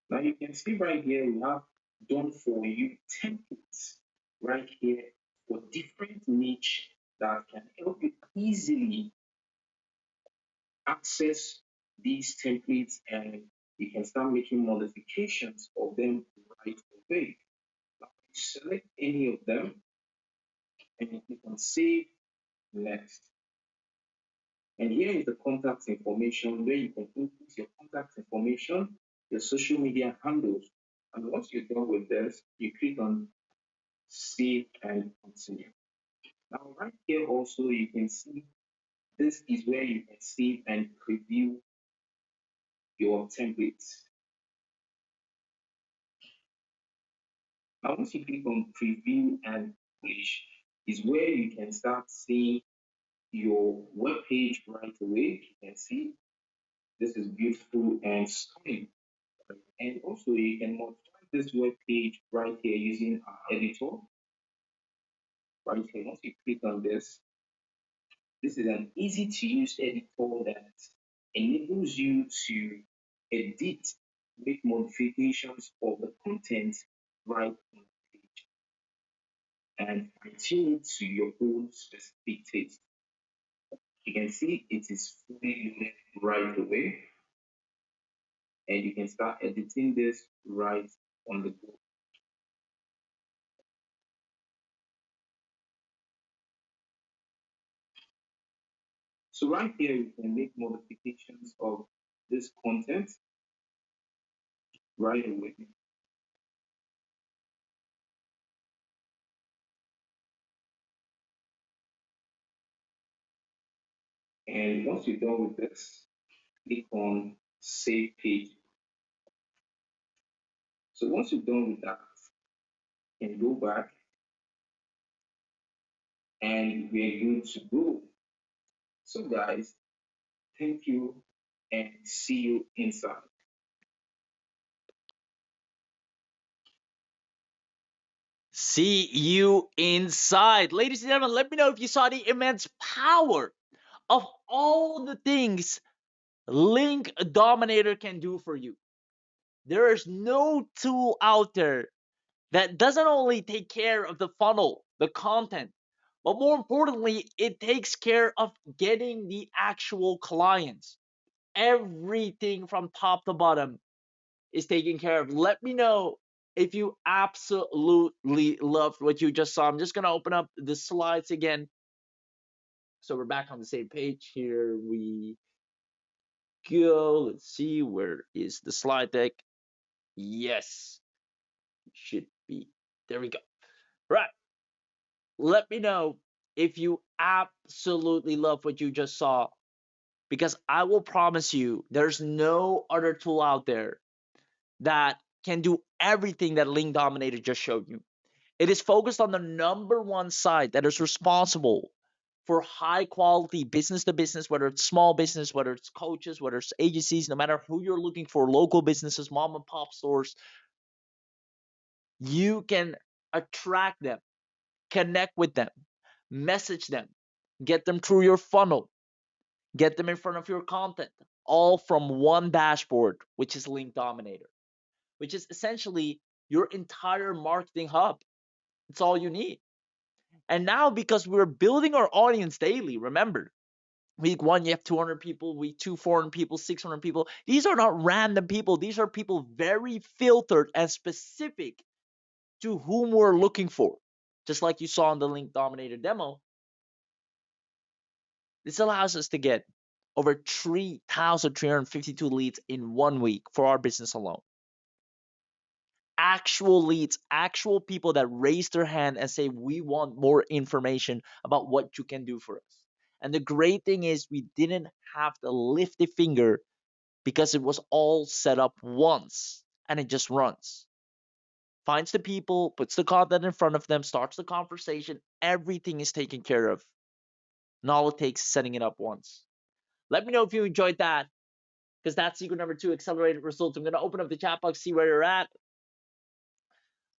Now you can see right here we have done for you templates right here for different niche that can help you easily access these templates and you can start making modifications of them right away. Now you select any of them and you click on save next. And here is the contact information where you can input your contact information, your social media handles. And once you're done with this, you click on save and continue. Now, right here also, you can see this is where you can save and preview your templates. Now, once you click on preview and publish, is where you can start seeing your web page right away. You can see this is beautiful and stunning. And also you can modify this web page right here using our editor. Right here, once you click on this is an easy to use editor that enables you to edit, make modifications of the content right on the page, and fine-tune it to your own specific taste. You can see it is fully loaded right away, and you can start editing this right on the go. So right here, you can make modifications of this content right away. And once you're done with this, click on Save Page. So once you're done with that, you can go back and we're good to go. So guys, thank you and see you inside. See you inside. Ladies and gentlemen, let me know if you saw the immense power of all the things LinkDominator can do for you. There is no tool out there that doesn't only take care of the funnel, the content, but more importantly, it takes care of getting the actual clients. Everything from top to bottom is taken care of. Let me know if you absolutely loved what you just saw. I'm just going to open up the slides again. So we're back on the same page. Here we go. Let's see, where is the slide deck? Yes, should be. There we go. Right. Let me know if you absolutely love what you just saw, because I will promise you there's no other tool out there that can do everything that LinkDominator just showed you. It is focused on the number one site that is responsible for high quality business to business, whether it's small business, whether it's coaches, whether it's agencies, no matter who you're looking for, local businesses, mom and pop stores. You can attract them, connect with them, message them, get them through your funnel, get them in front of your content, all from one dashboard, which is LinkDominator, which is essentially your entire marketing hub. It's all you need. And now, because we're building our audience daily, remember, week one, you have 200 people, week two, 400 people, 600 people. These are not random people. These are people very filtered and specific to whom we're looking for. Just like you saw in the LinkDominator demo, this allows us to get over 3,352 leads in 1 week for our business alone. Actual leads, actual people that raise their hand and say, we want more information about what you can do for us. And the great thing is, we didn't have to lift a finger because it was all set up once and it just runs. Finds the people, puts the content in front of them, starts the conversation, everything is taken care of. And all it takes is setting it up once. Let me know if you enjoyed that, because that's secret number 2, accelerated results. I'm going to open up the chat box, see where you're at.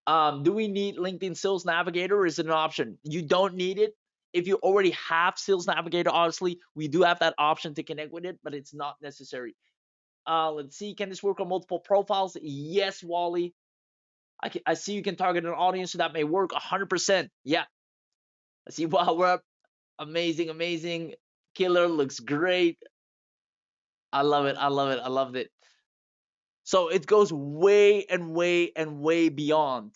Do we need LinkedIn Sales Navigator, or is it an option? You don't need it. If you already have Sales Navigator, honestly, we do have that option to connect with it, but it's not necessary. Let's see, can this work on multiple profiles? Yes, Wally. I see you can target an audience, so that may work 100%. Yeah. I see, wow, we're up. Amazing, amazing. Killer, looks great. I love it. I love it. I loved it. So it goes way and way and way beyond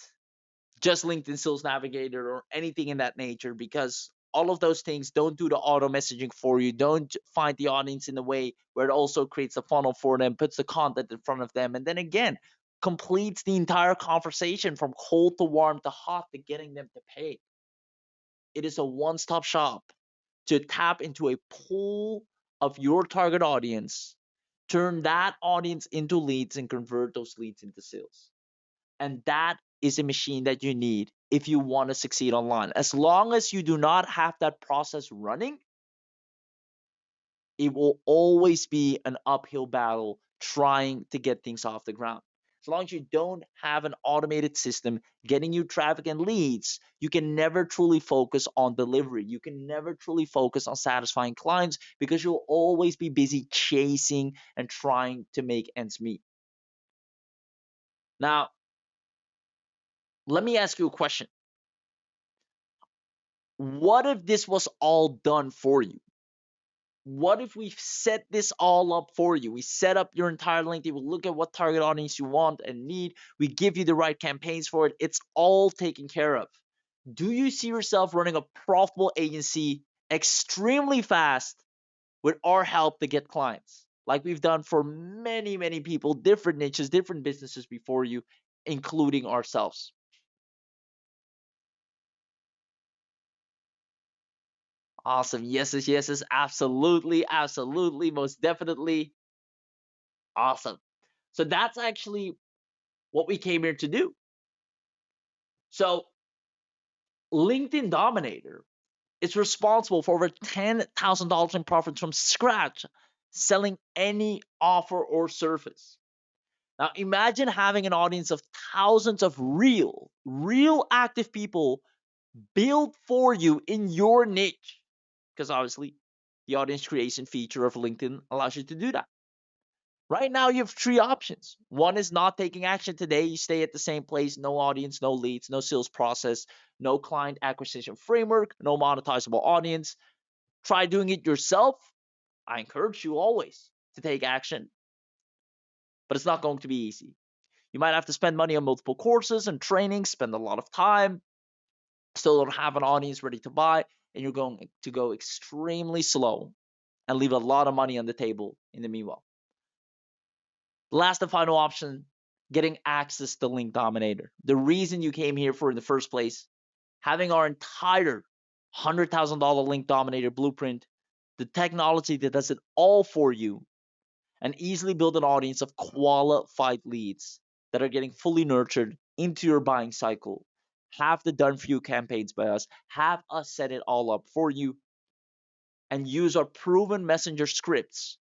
just LinkedIn Sales Navigator or anything in that nature, because all of those things don't do the auto messaging for you, don't find the audience in a way where it also creates a funnel for them, puts the content in front of them, and then again completes the entire conversation from cold to warm to hot to getting them to pay. It is a one-stop shop to tap into a pool of your target audience, turn that audience into leads, and convert those leads into sales. And that is a machine that you need if you want to succeed online. As long as you do not have that process running, it will always be an uphill battle trying to get things off the ground. As long as you don't have an automated system getting you traffic and leads, you can never truly focus on delivery. You can never truly focus on satisfying clients because you'll always be busy chasing and trying to make ends meet. Now, let me ask you a question. What if this was all done for you? What if we set this all up for you? We set up your entire LinkedIn. We look at what target audience you want and need. We give you the right campaigns for it. It's all taken care of. Do you see yourself running a profitable agency extremely fast with our help to get clients? Like we've done for many, many people, different niches, different businesses before you, including ourselves. Awesome. Yes, yes, yes, yes. Absolutely. Absolutely. Most definitely. Awesome. So that's actually what we came here to do. So LinkedIn Dominator is responsible for over $10,000 in profits from scratch selling any offer or service. Now imagine having an audience of thousands of real active people built for you in your niche. Because obviously the audience creation feature of LinkedIn allows you to do that. Right now, you have three options. One is not taking action today. You stay at the same place, no audience, no leads, no sales process, no client acquisition framework, no monetizable audience. Try doing it yourself. I encourage you always to take action, but it's not going to be easy. You might have to spend money on multiple courses and training, spend a lot of time, still don't have an audience ready to buy, and you're going to go extremely slow and leave a lot of money on the table in the meanwhile. Last and final option, getting access to LinkDominator. The reason you came here for in the first place, having our entire $100,000 LinkDominator blueprint, the technology that does it all for you, and easily build an audience of qualified leads that are getting fully nurtured into your buying cycle. Have the done for you campaigns by us, have us set it all up for you, and use our proven messenger scripts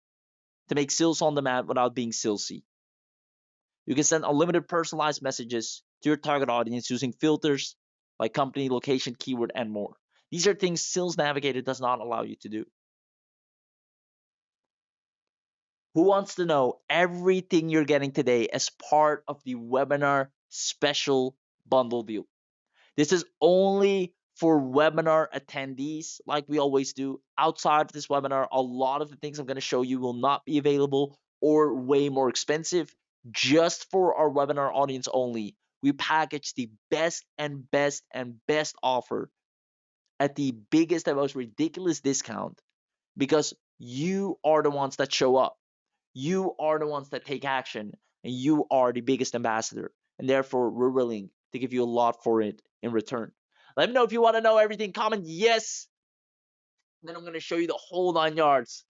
to make sales on demand without being salesy. You can send unlimited personalized messages to your target audience using filters like company, location, keyword, and more. These are things Sales Navigator does not allow you to do. Who wants to know everything you're getting today as part of the webinar special bundle deal? This is only for webinar attendees, like we always do. Outside of this webinar, a lot of the things I'm going to show you will not be available or way more expensive. Just for our webinar audience only, we package the best and best and best offer at the biggest and most ridiculous discount because you are the ones that show up. You are the ones that take action, and you are the biggest ambassador. And therefore, we're willing to give you a lot for it in return. Let me know if you want to know everything. Comment yes. Then I'm going to show you the whole 9 yards.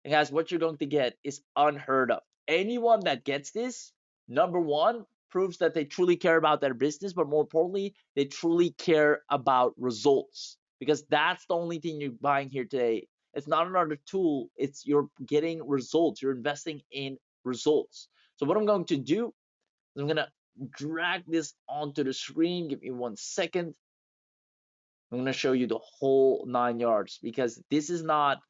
And guys, what you're going to get is unheard of. Anyone that gets this, number one, proves that they truly care about their business, but more importantly, they truly care about results. Because that's the only thing you're buying here today. It's not another tool, it's you're getting results. You're investing in results. So what I'm going to do is I'm going to drag this onto the screen. Give me 1 second. I'm going to show you the whole 9 yards because this is not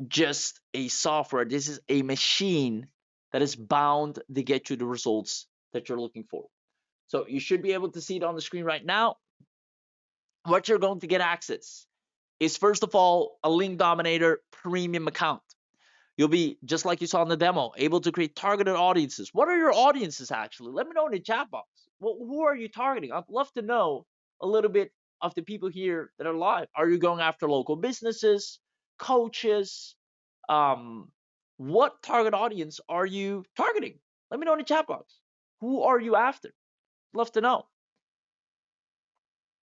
just a software. This is a machine that is bound to get you the results that you're looking for. So you should be able to see it on the screen right now. What you're going to get access is, first of all, a LinkDominator premium account. You'll be, just like you saw in the demo, able to create targeted audiences. What are your audiences actually? Let me know in the chat box. Well, who are you targeting? I'd love to know a little bit of the people here that are live. Are you going after local businesses, coaches? What target audience are you targeting? Let me know in the chat box. Who are you after? Love to know.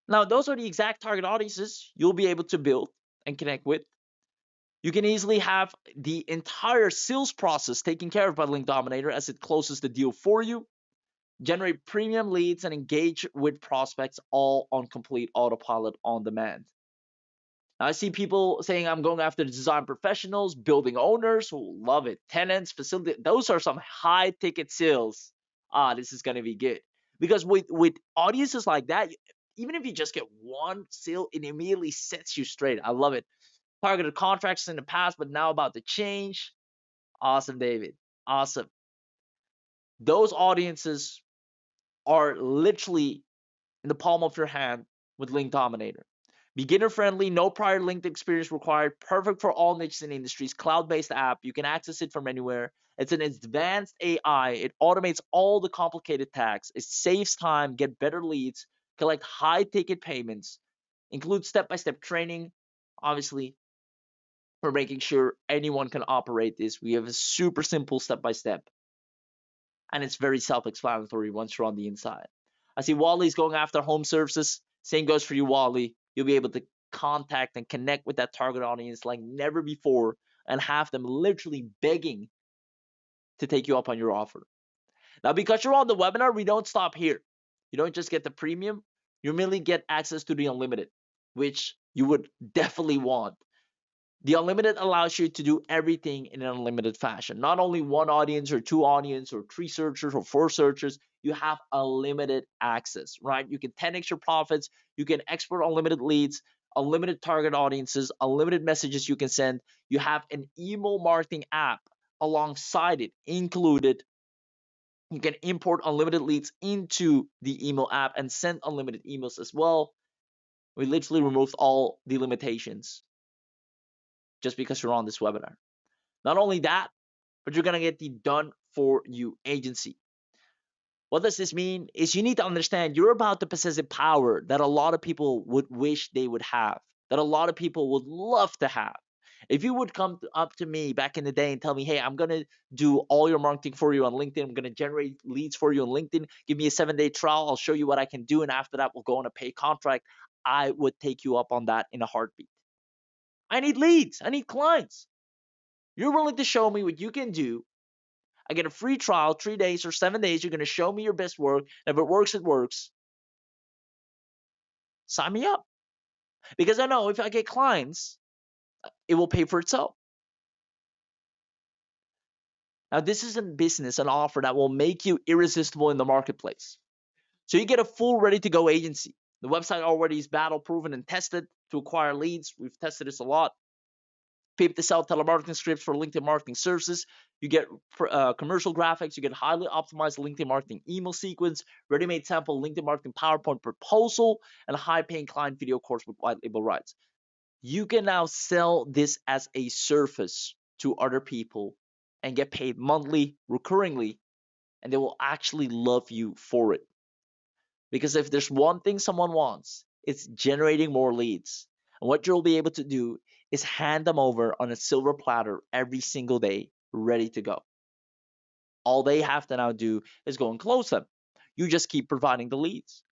Now, those are the exact target audiences you'll be able to build and connect with. You can easily have the entire sales process taken care of by LinkDominator as it closes the deal for you, generate premium leads, and engage with prospects all on complete autopilot on demand. Now I see people saying I'm going after design professionals, building owners who love it, tenants, facility. Those are some high ticket sales. This is gonna be good because with audiences like that, even if you just get one sale, it immediately sets you straight. I love it. Targeted contracts in the past, but now about to change. Awesome, David. Awesome. Those audiences are literally in the palm of your hand with LinkDominator. Beginner friendly, no prior linked experience required, perfect for all niches and industries, cloud based app. You can access it from anywhere. It's an advanced AI. It automates all the complicated tasks. It saves time, get better leads, collect high ticket payments, includes step by step training. Obviously, we're making sure anyone can operate this. We have a super simple step by step, and it's very self explanatory once you're on the inside. I see Wally's going after home services. Same goes for you, Wally. You'll be able to contact and connect with that target audience like never before and have them literally begging to take you up on your offer. Now, because you're on the webinar, we don't stop here. You don't just get the premium, you merely get access to the unlimited, which you would definitely want. The unlimited allows you to do everything in an unlimited fashion. Not only one audience or two audience or three searchers or four searchers, you have unlimited access, right? You can 10x your profits, you can export unlimited leads, unlimited target audiences, unlimited messages you can send. You have an email marketing app alongside it included. You can import unlimited leads into the email app and send unlimited emails as well. We literally removed all the limitations just because you're on this webinar. Not only that, but you're going to get the done for you agency. What does this mean? Is you need to understand you're about to possess a power that a lot of people would wish they would have, that a lot of people would love to have. If you would come up to me back in the day and tell me, hey, I'm going to do all your marketing for you on LinkedIn, I'm going to generate leads for you on LinkedIn, give me a 7-day trial, I'll show you what I can do, and after that, we'll go on a paid contract, I would take you up on that in a heartbeat. I need leads, I need clients. You're willing to show me what you can do. I get a free trial, 3 days or 7 days. You're going to show me your best work. And if it works, it works. Sign me up. Because I know if I get clients, it will pay for itself. Now, this is a business, an offer that will make you irresistible in the marketplace. So you get a full ready-to-go agency. The website already is battle-proven and tested to acquire leads. We've tested this a lot. Pay to sell telemarketing scripts for LinkedIn marketing services. You get commercial graphics. You get highly optimized LinkedIn marketing email sequence, ready-made sample LinkedIn marketing PowerPoint proposal, and a high-paying client video course with white label rights. You can now sell this as a service to other people and get paid monthly, recurringly, and they will actually love you for it. Because if there's one thing someone wants, it's generating more leads. And what you'll be able to do is hand them over on a silver platter every single day, ready to go. All they have to now do is go and close them. You just keep providing the leads.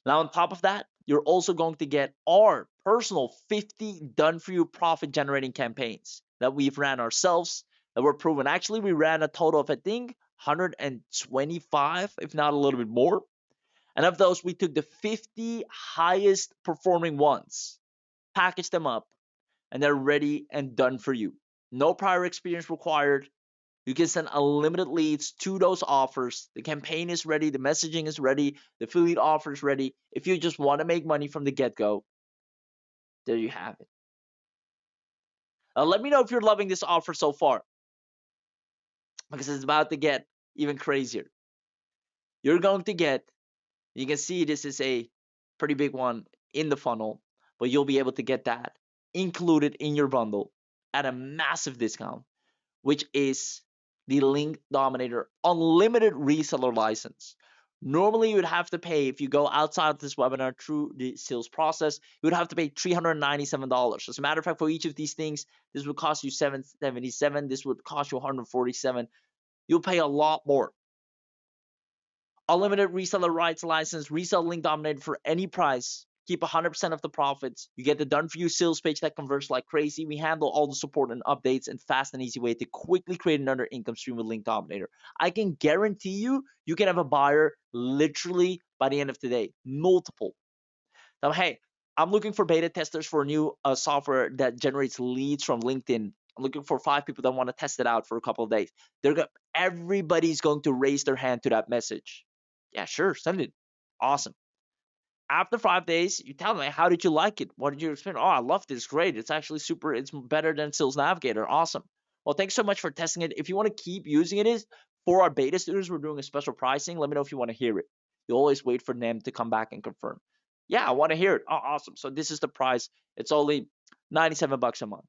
Now, on top of that, you're also going to get our personal 50 done for you profit generating campaigns that we've ran ourselves, that were proven. Actually, we ran a total of, I think, 125, if not a little bit more. And of those, we took the 50 highest performing ones, packaged them up, and they're ready and done for you. No prior experience required. You can send unlimited leads to those offers. The campaign is ready. The messaging is ready. The affiliate offer is ready. If you just want to make money from the get-go, there you have it. Now, let me know if you're loving this offer so far, because it's about to get even crazier. You're going to get, you can see this is a pretty big one in the funnel, but you'll be able to get that included in your bundle at a massive discount, which is the LinkDominator unlimited reseller license. Normally, you would have to pay, if you go outside of this webinar through the sales process, you would have to pay $397. As a matter of fact, for each of these things, this would cost you $777. This would cost you $147. You'll pay a lot more. Unlimited reseller rights license, resell LinkDominator for any price. Keep 100% of the profits. You get the done for you sales page that converts like crazy. We handle all the support and updates and fast and easy way to quickly create another income stream with LinkDominator. I can guarantee you, you can have a buyer literally by the end of today. Multiple. Now, hey, I'm looking for beta testers for a new software that generates leads from LinkedIn. I'm looking for 5 people that want to test it out for a couple of days. Everybody's going to raise their hand to that message. Yeah, sure, send it. Awesome. After 5 days, you tell them, how did you like it? What did you experience? Oh, I loved it. It's great. It's actually super. It's better than Sales Navigator. Awesome. Well, thanks so much for testing it. If you want to keep using it, is for our beta students, we're doing a special pricing. Let me know if you want to hear it. You always wait for them to come back and confirm. Yeah, I want to hear it. Oh, awesome. So this is the price. It's only $97 a month.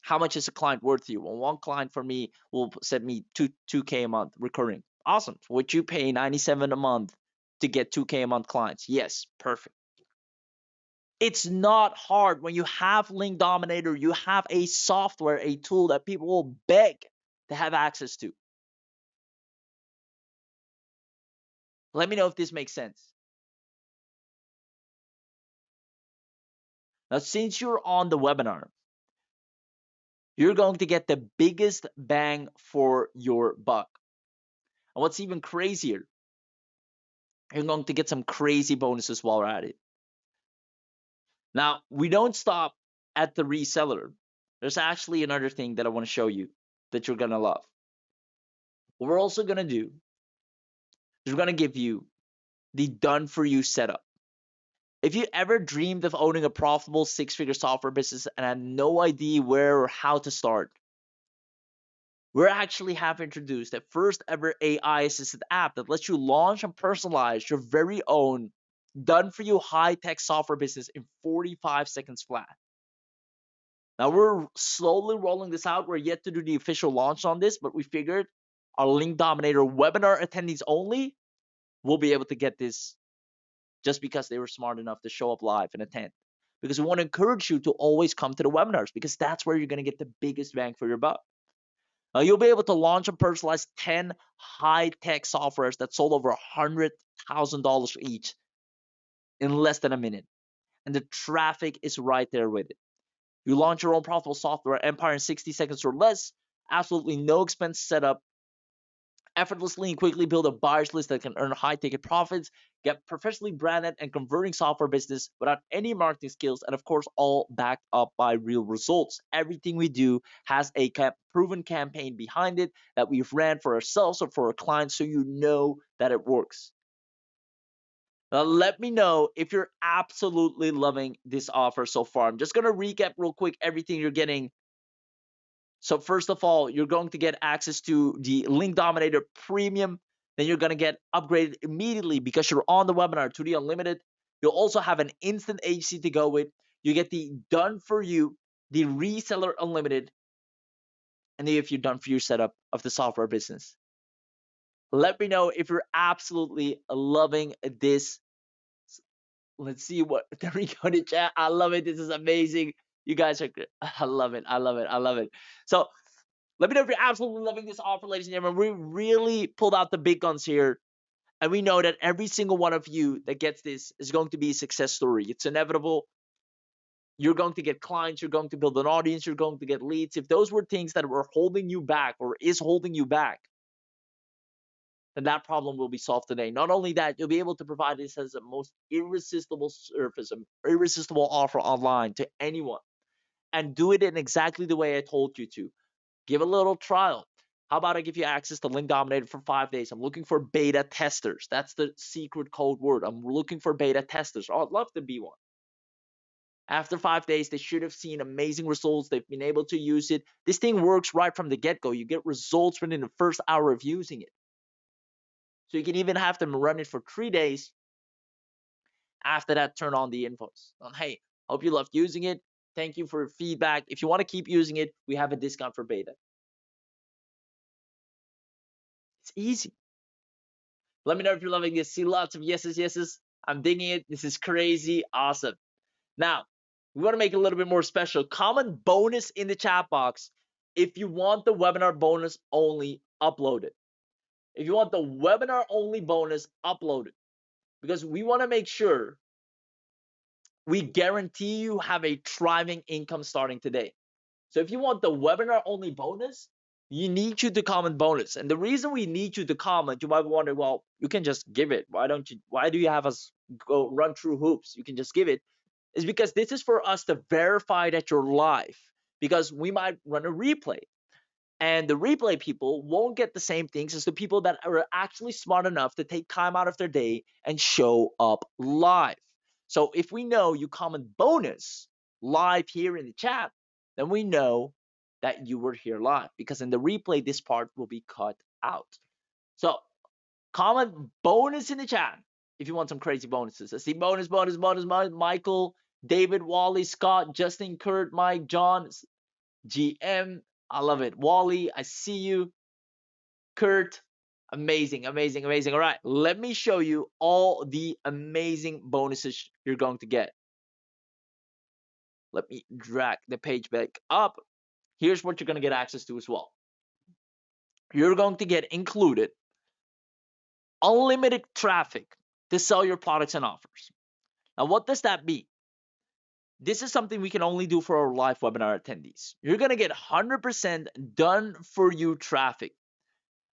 How much is a client worth to you? Well, one client for me will send me 2K a month recurring. Awesome. Would you pay 97 a month to get 2K a month clients? Yes, perfect. It's not hard. When you have LinkDominator, you have a software, a tool that people will beg to have access to. Let me know if this makes sense. Now, since you're on the webinar, you're going to get the biggest bang for your buck. And what's even crazier, you're going to get some crazy bonuses while we're at it. Now, we don't stop at the reseller. There's actually another thing that I want to show you that you're going to love. What we're also going to do is we're going to give you the done-for-you setup. If you ever dreamed of owning a profitable 6-figure software business and had no idea where or how to start, we actually have introduced the first ever AI-assisted app that lets you launch and personalize your very own done-for-you high-tech software business in 45 seconds flat. Now, we're slowly rolling this out. We're yet to do the official launch on this, but we figured our LinkDominator webinar attendees only will be able to get this just because they were smart enough to show up live and attend. Because we want to encourage you to always come to the webinars, because that's where you're going to get the biggest bang for your buck. Now, you'll be able to launch and personalize 10 high-tech softwares that sold over $100,000 each in less than a minute. And the traffic is right there with it. You launch your own profitable software empire in 60 seconds or less, absolutely no expense setup, effortlessly and quickly build a buyer's list that can earn high ticket profits, get professionally branded and converting software business without any marketing skills, and of course, all backed up by real results. Everything we do has a proven campaign behind it that we've ran for ourselves or for our clients, so you know that it works. Now, let me know if you're absolutely loving this offer so far. I'm just going to recap real quick everything you're getting. So first of all, you're going to get access to the LinkDominator Premium. Then you're going to get upgraded immediately because you're on the webinar to the Unlimited. You'll also have an instant agency to go with. You get the Done For You, the Reseller Unlimited, and if you're done for your setup of the software business. Let me know if you're absolutely loving this. Let's see what, there we go in the chat. I love it. This is amazing. You guys are good. I love it. I love it. I love it. So let me know if you're absolutely loving this offer, ladies and gentlemen. We really pulled out the big guns here. And we know that every single one of you that gets this is going to be a success story. It's inevitable. You're going to get clients. You're going to build an audience. You're going to get leads. If those were things that were holding you back or is holding you back, then that problem will be solved today. Not only that, you'll be able to provide this as a most irresistible service, an irresistible offer online to anyone, and do it in exactly the way I told you to. Give a little trial. How about I give you access to LinkDominator for 5 days? I'm looking for beta testers. That's the secret code word. I'm looking for beta testers. Oh, I'd love to be one. After 5 days, they should have seen amazing results. They've been able to use it. This thing works right from the get-go. You get results within the first hour of using it. So you can even have them run it for 3 days. After that, turn on the invoice. Hey, hope you loved using it. Thank you for your feedback. If you want to keep using it, we have a discount for beta. It's easy. Let me know if you're loving this. See lots of yeses, yeses. I'm digging it. This is crazy. Awesome. Now, we want to make it a little bit more special. Comment bonus in the chat box if you want the webinar bonus only uploaded. If you want the webinar only bonus uploaded, because we want to make sure we guarantee you have a thriving income starting today. So if you want the webinar only bonus, You need you to comment bonus. And the reason we need you to comment, you might wonder, well, you can just give it. Why do you have us go run through hoops? You can just give it. Is because this is for us to verify that you're live. Because we might run a replay. And the replay people won't get the same things as the people that are actually smart enough to take time out of their day and show up live. So if we know you comment bonus live here in the chat, then we know that you were here live, because in the replay, this part will be cut out. So comment bonus in the chat if you want some crazy bonuses. I see bonus, Michael, David, Wally, Scott, Justin, Kurt, Mike, John, GM. I love it. Wally, I see you. Kurt, amazing. All right, let me show you all the amazing bonuses you're going to get. Let me drag the page back up. Here's what you're going to get access to as well. You're going to get included unlimited traffic to sell your products and offers. Now, what does that mean? This is something we can only do for our live webinar attendees. You're going to get 100% done for you traffic.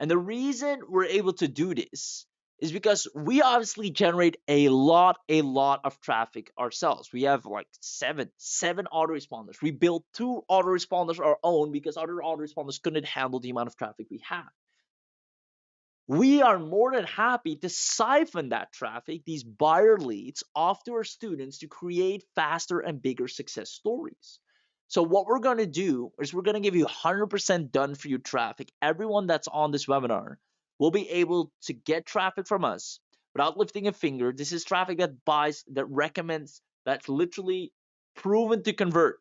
And the reason we're able to do this is because we obviously generate a lot of traffic ourselves. We have like seven autoresponders. We built 2 autoresponders our own because other autoresponders couldn't handle the amount of traffic we have. We are more than happy to siphon that traffic, these buyer leads, off to our students to create faster and bigger success stories. So what we're going to do is we're going to give you 100% done for you traffic. Everyone that's on this webinar will be able to get traffic from us without lifting a finger. This is traffic that buys, that recommends, that's literally proven to convert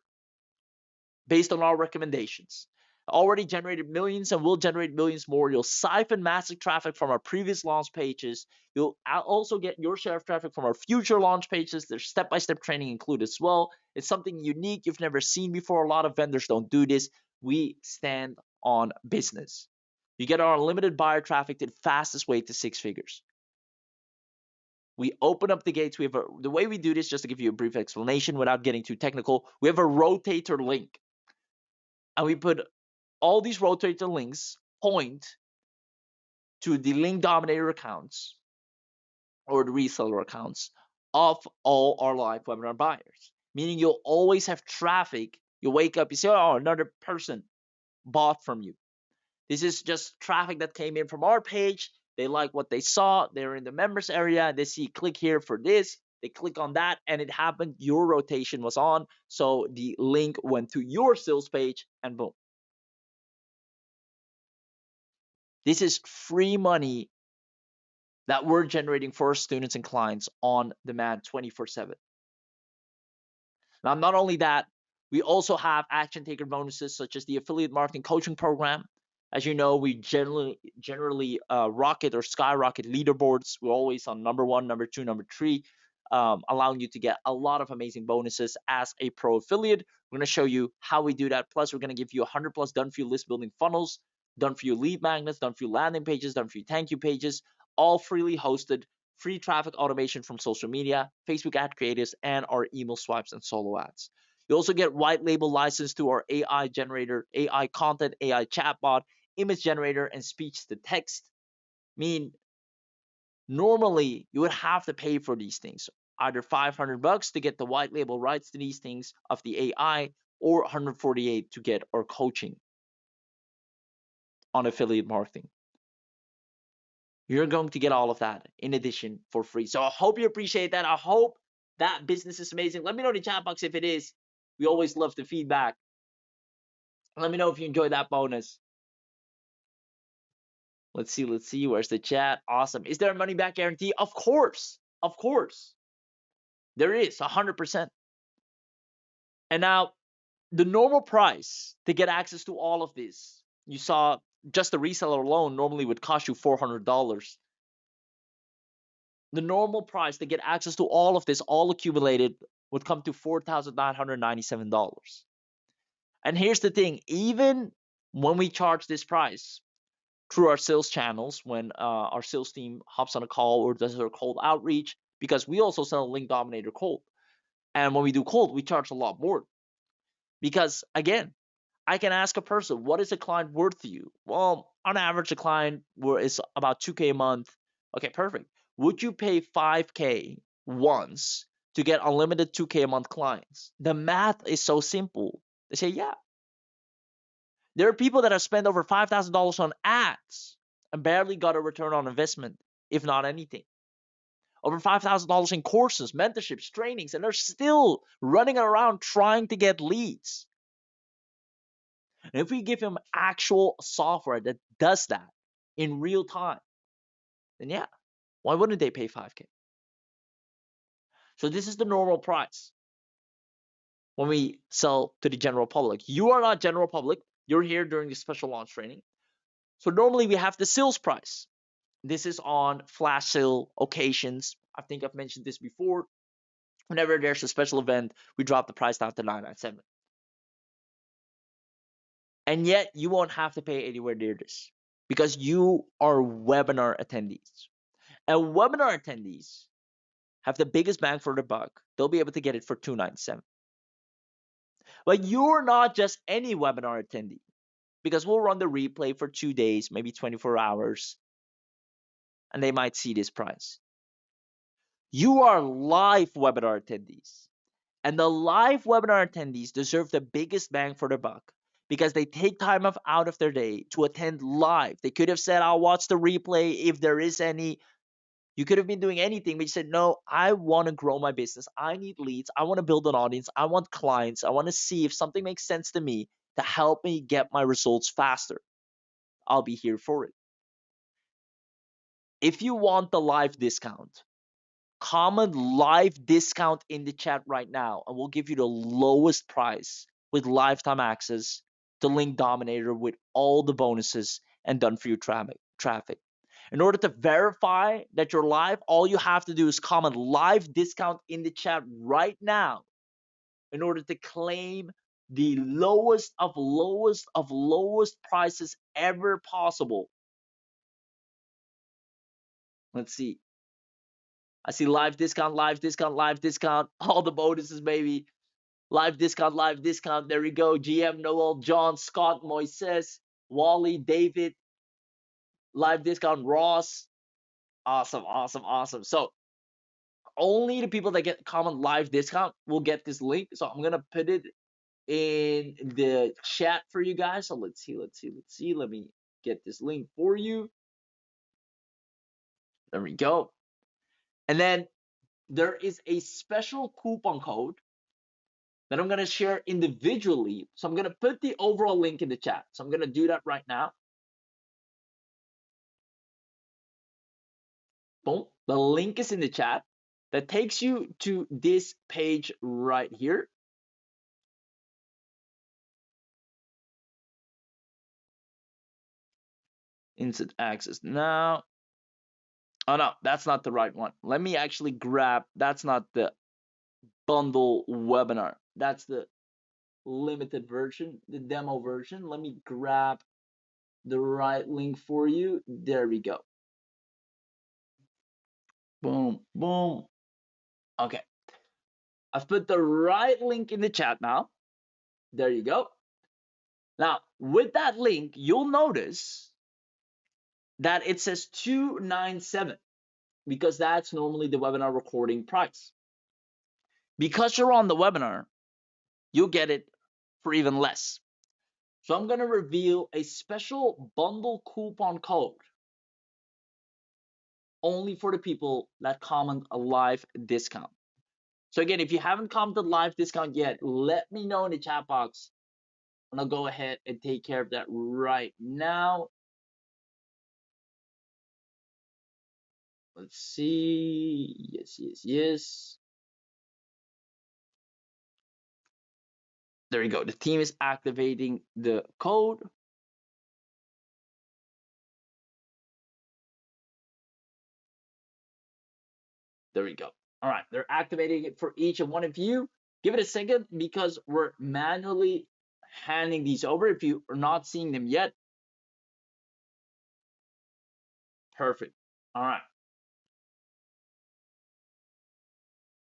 based on our recommendations. Already generated millions and will generate millions more. You'll siphon massive traffic from our previous launch pages. You'll also get your share of traffic from our future launch pages. There's step-by-step training included as well. It's something unique you've never seen before. A lot of vendors don't do this. We stand on business. You get our unlimited buyer traffic the fastest way to 6 figures. We open up the gates. The way we do this, just to give you a brief explanation without getting too technical, we have a rotator link. And we put all these rotator links point to the LinkDominator accounts or the reseller accounts of all our live webinar buyers. Meaning you'll always have traffic. You wake up, you say, oh, another person bought from you. This is just traffic that came in from our page. They like what they saw. They're in the members area. They see click here for this. They click on that and it happened. Your rotation was on. So the link went to your sales page and boom. This is free money that we're generating for our students and clients on demand 24/7. Now, not only that, we also have action taker bonuses such as the affiliate marketing coaching program. As you know, we generally rocket or skyrocket leaderboards. We're always on number 1, number 2, number 3, allowing you to get a lot of amazing bonuses as a pro affiliate. We're going to show you how we do that. Plus, we're going to give you 100 plus done for you list building funnels, done for you lead magnets, done for you landing pages, done for you thank you pages, all freely hosted, free traffic automation from social media, Facebook ad creatives, and our email swipes and solo ads. You also get white label license to our AI generator, AI content, AI chatbot, image generator, and speech to text. I mean, normally you would have to pay for these things, either $500 to get the white label rights to these things of the AI, or $148 to get our coaching on affiliate marketing. You're going to get all of that in addition for free. So I hope you appreciate that. I hope that business is amazing. Let me know in the chat box if it is. We always love the feedback. Let me know if you enjoyed that bonus. Let's see. Where's the chat? Awesome. Is there a money back guarantee? Of course. There is 100%. And now the normal price to get access to all of this, you saw just the reseller alone normally would cost you $400. The normal price to get access to all of this, all accumulated, would come to $4,997. And here's the thing, even when we charge this price through our sales channels, when our sales team hops on a call or does their cold outreach, because we also sell LinkDominator cold. And when we do cold, we charge a lot more. Because again, I can ask a person, what is a client worth to you? Well, on average, a client is about 2K a month. Okay, perfect. Would you pay 5K once to get unlimited 2K a month clients? The math is so simple. They say, yeah. There are people that have spent over $5,000 on ads and barely got a return on investment, if not anything. Over $5,000 in courses, mentorships, trainings, and they're still running around trying to get leads. And if we give them actual software that does that in real time, then yeah, why wouldn't they pay 5K? So this is the normal price when we sell to the general public. You are not general public. You're here during the special launch training. So normally we have the sales price. This is on flash sale occasions. I think I've mentioned this before. Whenever there's a special event, we drop the price down to $997. And yet you won't have to pay anywhere near this because you are webinar attendees. And webinar attendees have the biggest bang for the buck. They'll be able to get it for $297. But you're not just any webinar attendee because we'll run the replay for 2 days, maybe 24 hours, and they might see this price. You are live webinar attendees. And the live webinar attendees deserve the biggest bang for their buck because they take time out of their day to attend live. They could have said, I'll watch the replay if there is any. You could have been doing anything, but you said, no, I want to grow my business. I need leads. I want to build an audience. I want clients. I want to see if something makes sense to me to help me get my results faster. I'll be here for it. If you want the live discount, comment live discount in the chat right now, and we'll give you the lowest price with lifetime access to LinkDominator with all the bonuses and done for you traffic. In order to verify that you're live, all you have to do is comment live discount in the chat right now in order to claim the lowest of lowest prices ever possible. Let's see. I see live discount, live discount, live discount, all the bonuses, baby. Live discount, live discount. There we go. GM, Noel, John, Scott, Moises, Wally, David. Live discount, Ross. Awesome, awesome, awesome. So only the people that get comment live discount will get this link. So I'm gonna put it in the chat for you guys. So let's see. Let me get this link for you. There we go. And then there is a special coupon code that I'm gonna share individually. So I'm gonna put the overall link in the chat. So I'm gonna do that right now. Boom. The link is in the chat. That takes you to this page right here. Instant access now. Oh no, that's not the right one. Let me actually grab, that's not the bundle webinar. That's the limited version, the demo version. Let me grab the right link for you. There we go. Boom, boom. Okay. I've put the right link in the chat now. There you go. Now, with that link, you'll notice that it says 297 because that's normally the webinar recording price. Because you're on the webinar, you'll get it for even less. So I'm going to reveal a special bundle coupon code only for the people that comment a live discount. So again, if you haven't commented live discount yet, let me know in the chat box and I'll go ahead and take care of that right now. Let's see. Yes. There you go. The team is activating the code. There we go. All right, they're activating it for each and one of you. Give it a second because we're manually handing these over. If you are not seeing them yet, perfect. All right.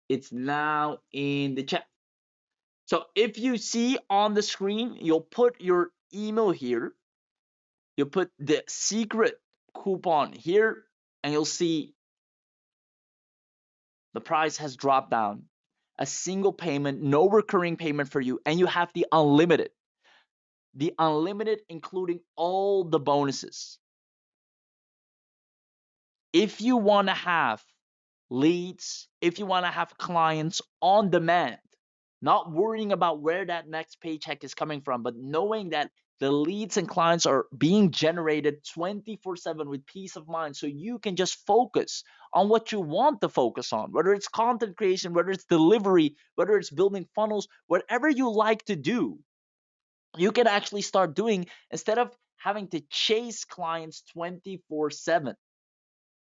It's now in the chat. So if you see on the screen, you'll put your email here, you put the secret coupon here, and you'll see the price has dropped down. A single payment, no recurring payment for you, and you have the unlimited. The unlimited including all the bonuses. If you want to have leads, if you want to have clients on demand, not worrying about where that next paycheck is coming from, but knowing that the leads and clients are being generated 24/7 with peace of mind, so you can just focus on what you want to focus on, whether it's content creation, whether it's delivery, whether it's building funnels, whatever you like to do, you can actually start doing instead of having to chase clients 24/7.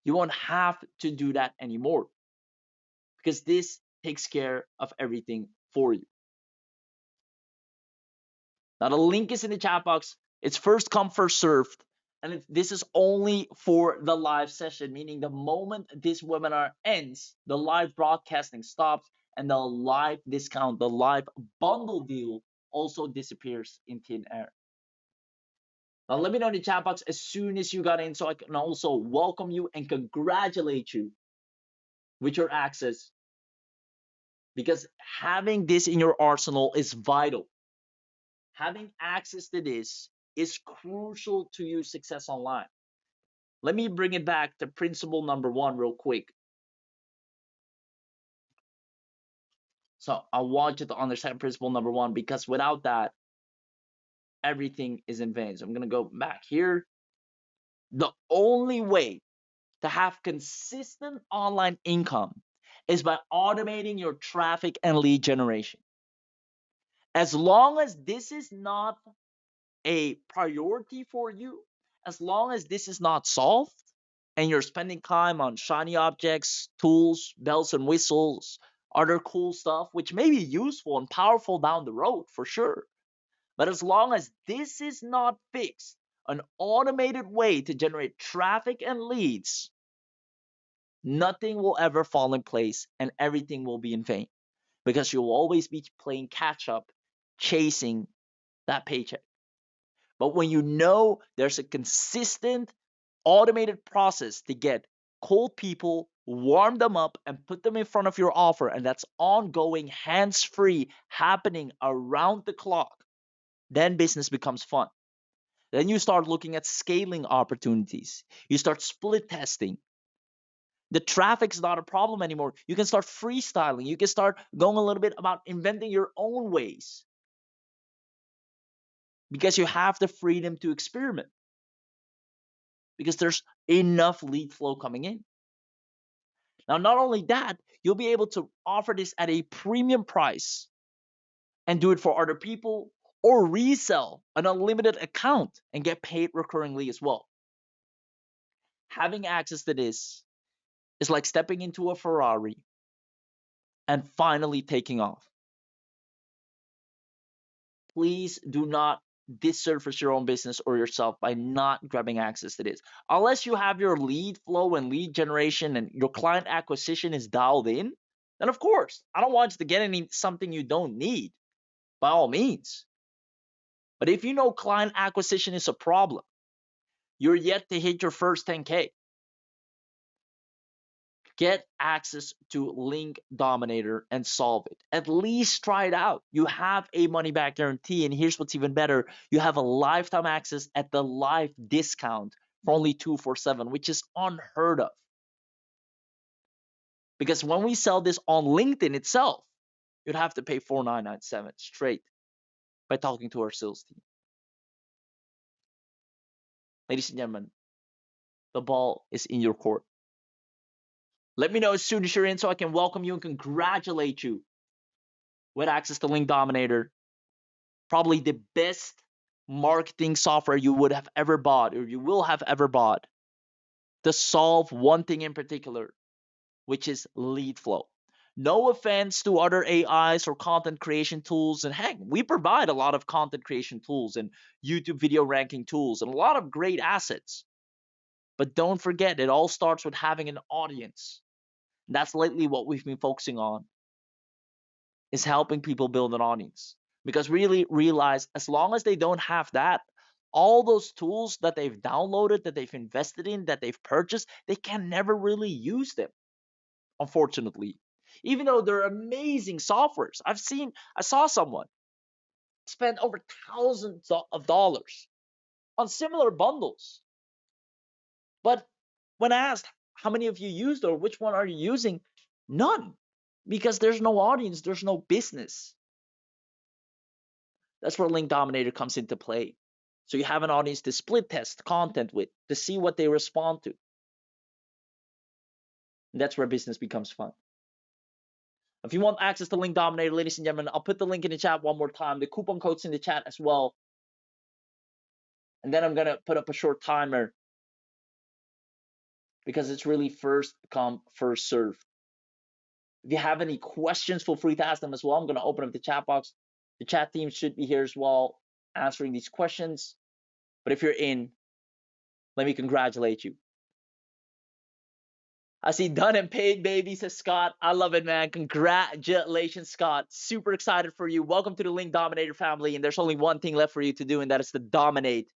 You won't have to do that anymore because this takes care of everything for you. Now, the link is in the chat box. It's first come, first served. And this is only for the live session, meaning the moment this webinar ends, the live broadcasting stops and the live discount, the live bundle deal also disappears in thin air. Now, let me know in the chat box as soon as you got in so I can also welcome you and congratulate you with your access, because having this in your arsenal is vital. Having access to this is crucial to your success online. Let me bring it back to principle number one real quick. So I want you to understand principle number one, because without that, everything is in vain. So I'm going to go back here. The only way to have consistent online income is by automating your traffic and lead generation. As long as this is not a priority for you, as long as this is not solved and you're spending time on shiny objects, tools, bells and whistles, other cool stuff, which may be useful and powerful down the road for sure. But as long as this is not fixed, an automated way to generate traffic and leads, nothing will ever fall in place and everything will be in vain, because you'll always be playing catch up, chasing that paycheck. But when you know there's a consistent automated process to get cold people, warm them up, and put them in front of your offer, and that's ongoing, hands free, happening around the clock, then business becomes fun. Then you start looking at scaling opportunities. You start split testing. The traffic's not a problem anymore. You can start freestyling. You can start going a little bit about inventing your own ways, because you have the freedom to experiment, because there's enough lead flow coming in. Now, not only that, you'll be able to offer this at a premium price and do it for other people, or resell an unlimited account and get paid recurringly as well. Having access to this is like stepping into a Ferrari and finally taking off. Please do not disservice your own business or yourself by not grabbing access to this. Unless you have your lead flow and lead generation and your client acquisition is dialed in, then of course, I don't want you to get something you don't need, by all means. But if you know client acquisition is a problem, you're yet to hit your first 10K, get access to LinkDominator and solve it. At least try it out. You have a money back guarantee, and here's what's even better: you have a lifetime access at the live discount for only $247, which is unheard of. Because when we sell this on LinkedIn itself, you'd have to pay $4,997 straight by talking to our sales team. Ladies and gentlemen, the ball is in your court. Let me know as soon as you're in so I can welcome you and congratulate you with access to LinkDominator. Probably the best marketing software you would have ever bought, or you will have ever bought, to solve one thing in particular, which is lead flow. No offense to other AIs or content creation tools, and heck, we provide a lot of content creation tools and YouTube video ranking tools and a lot of great assets. But don't forget, it all starts with having an audience. That's lately what we've been focusing on. is helping people build an audience. Because really realize, as long as they don't have that, all those tools that they've downloaded, that they've invested in, that they've purchased, they can never really use them, unfortunately. Even though they're amazing softwares. I saw someone spend over thousands of dollars on similar bundles. But when asked how many of you used or which one are you using, none. Because there's no audience, there's no business. That's where LinkDominator comes into play. So you have an audience to split test content with, to see what they respond to. And that's where business becomes fun. If you want access to LinkDominator, ladies and gentlemen, I'll put the link in the chat one more time. The coupon code's in the chat as well. And then I'm going to put up a short timer because it's really first come, first serve. If you have any questions, feel free to ask them as well. I'm going to open up the chat box. The chat team should be here as well answering these questions. But if you're in, let me congratulate you. I see done and paid, baby, says Scott. I love it, man. Congratulations, Scott. Super excited for you. Welcome to the LinkDominator family. And there's only one thing left for you to do, and that is to dominate,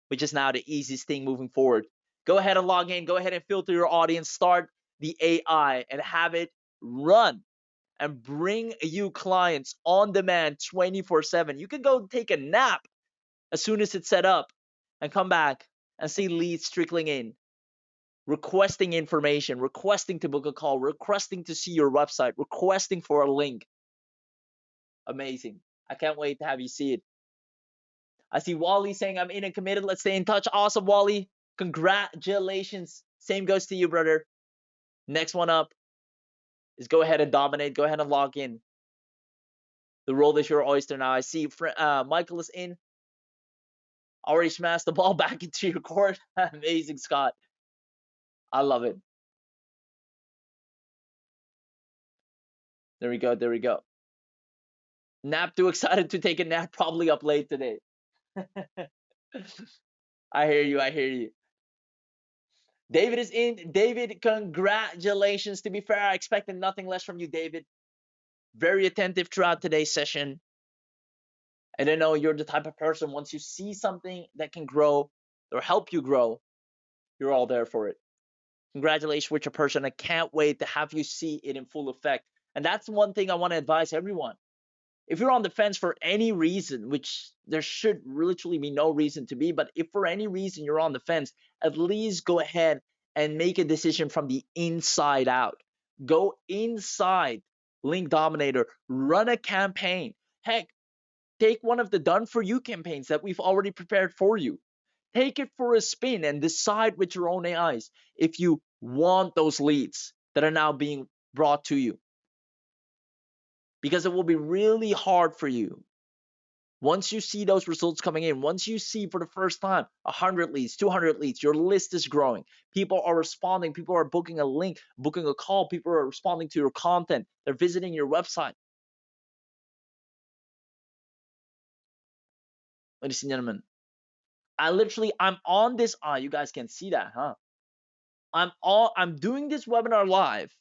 which is now the easiest thing moving forward. Go ahead and log in. Go ahead and filter your audience. Start the AI and have it run and bring you clients on demand 24/7. You can go take a nap as soon as it's set up and come back and see leads trickling in, requesting information, requesting to book a call, requesting to see your website, requesting for a link. Amazing. I can't wait to have you see it. I see Wally saying I'm in and committed. Let's stay in touch. Awesome, Wally. Congratulations. Same goes to you, brother. Next one up is go ahead and dominate. Go ahead and log in. The world is your oyster now. I see Michael is in. Already smashed the ball back into your court. Amazing, Scott. I love it. There we go. There we go. Nap too excited to take a nap. Probably up late today. I hear you. I hear you. David is in. David, congratulations. To be fair, I expected nothing less from you, David. Very attentive throughout today's session. And I know you're the type of person, once you see something that can grow or help you grow, you're all there for it. Congratulations with your person. I can't wait to have you see it in full effect. And that's one thing I want to advise everyone. If you're on the fence for any reason, which there should literally be no reason to be, but if for any reason you're on the fence, at least go ahead and make a decision from the inside out. Go inside LinkDominator, run a campaign. Heck, take one of the done for you campaigns that we've already prepared for you. Take it for a spin and decide with your own eyes if you want those leads that are now being brought to you. Because it will be really hard for you once you see those results coming in. Once you see for the first time 100 leads, 200 leads, your list is growing. People are responding. People are booking a link, booking a call. People are responding to your content. They're visiting your website. Ladies and gentlemen, I'm on this. You guys can see that, huh? I'm doing this webinar live,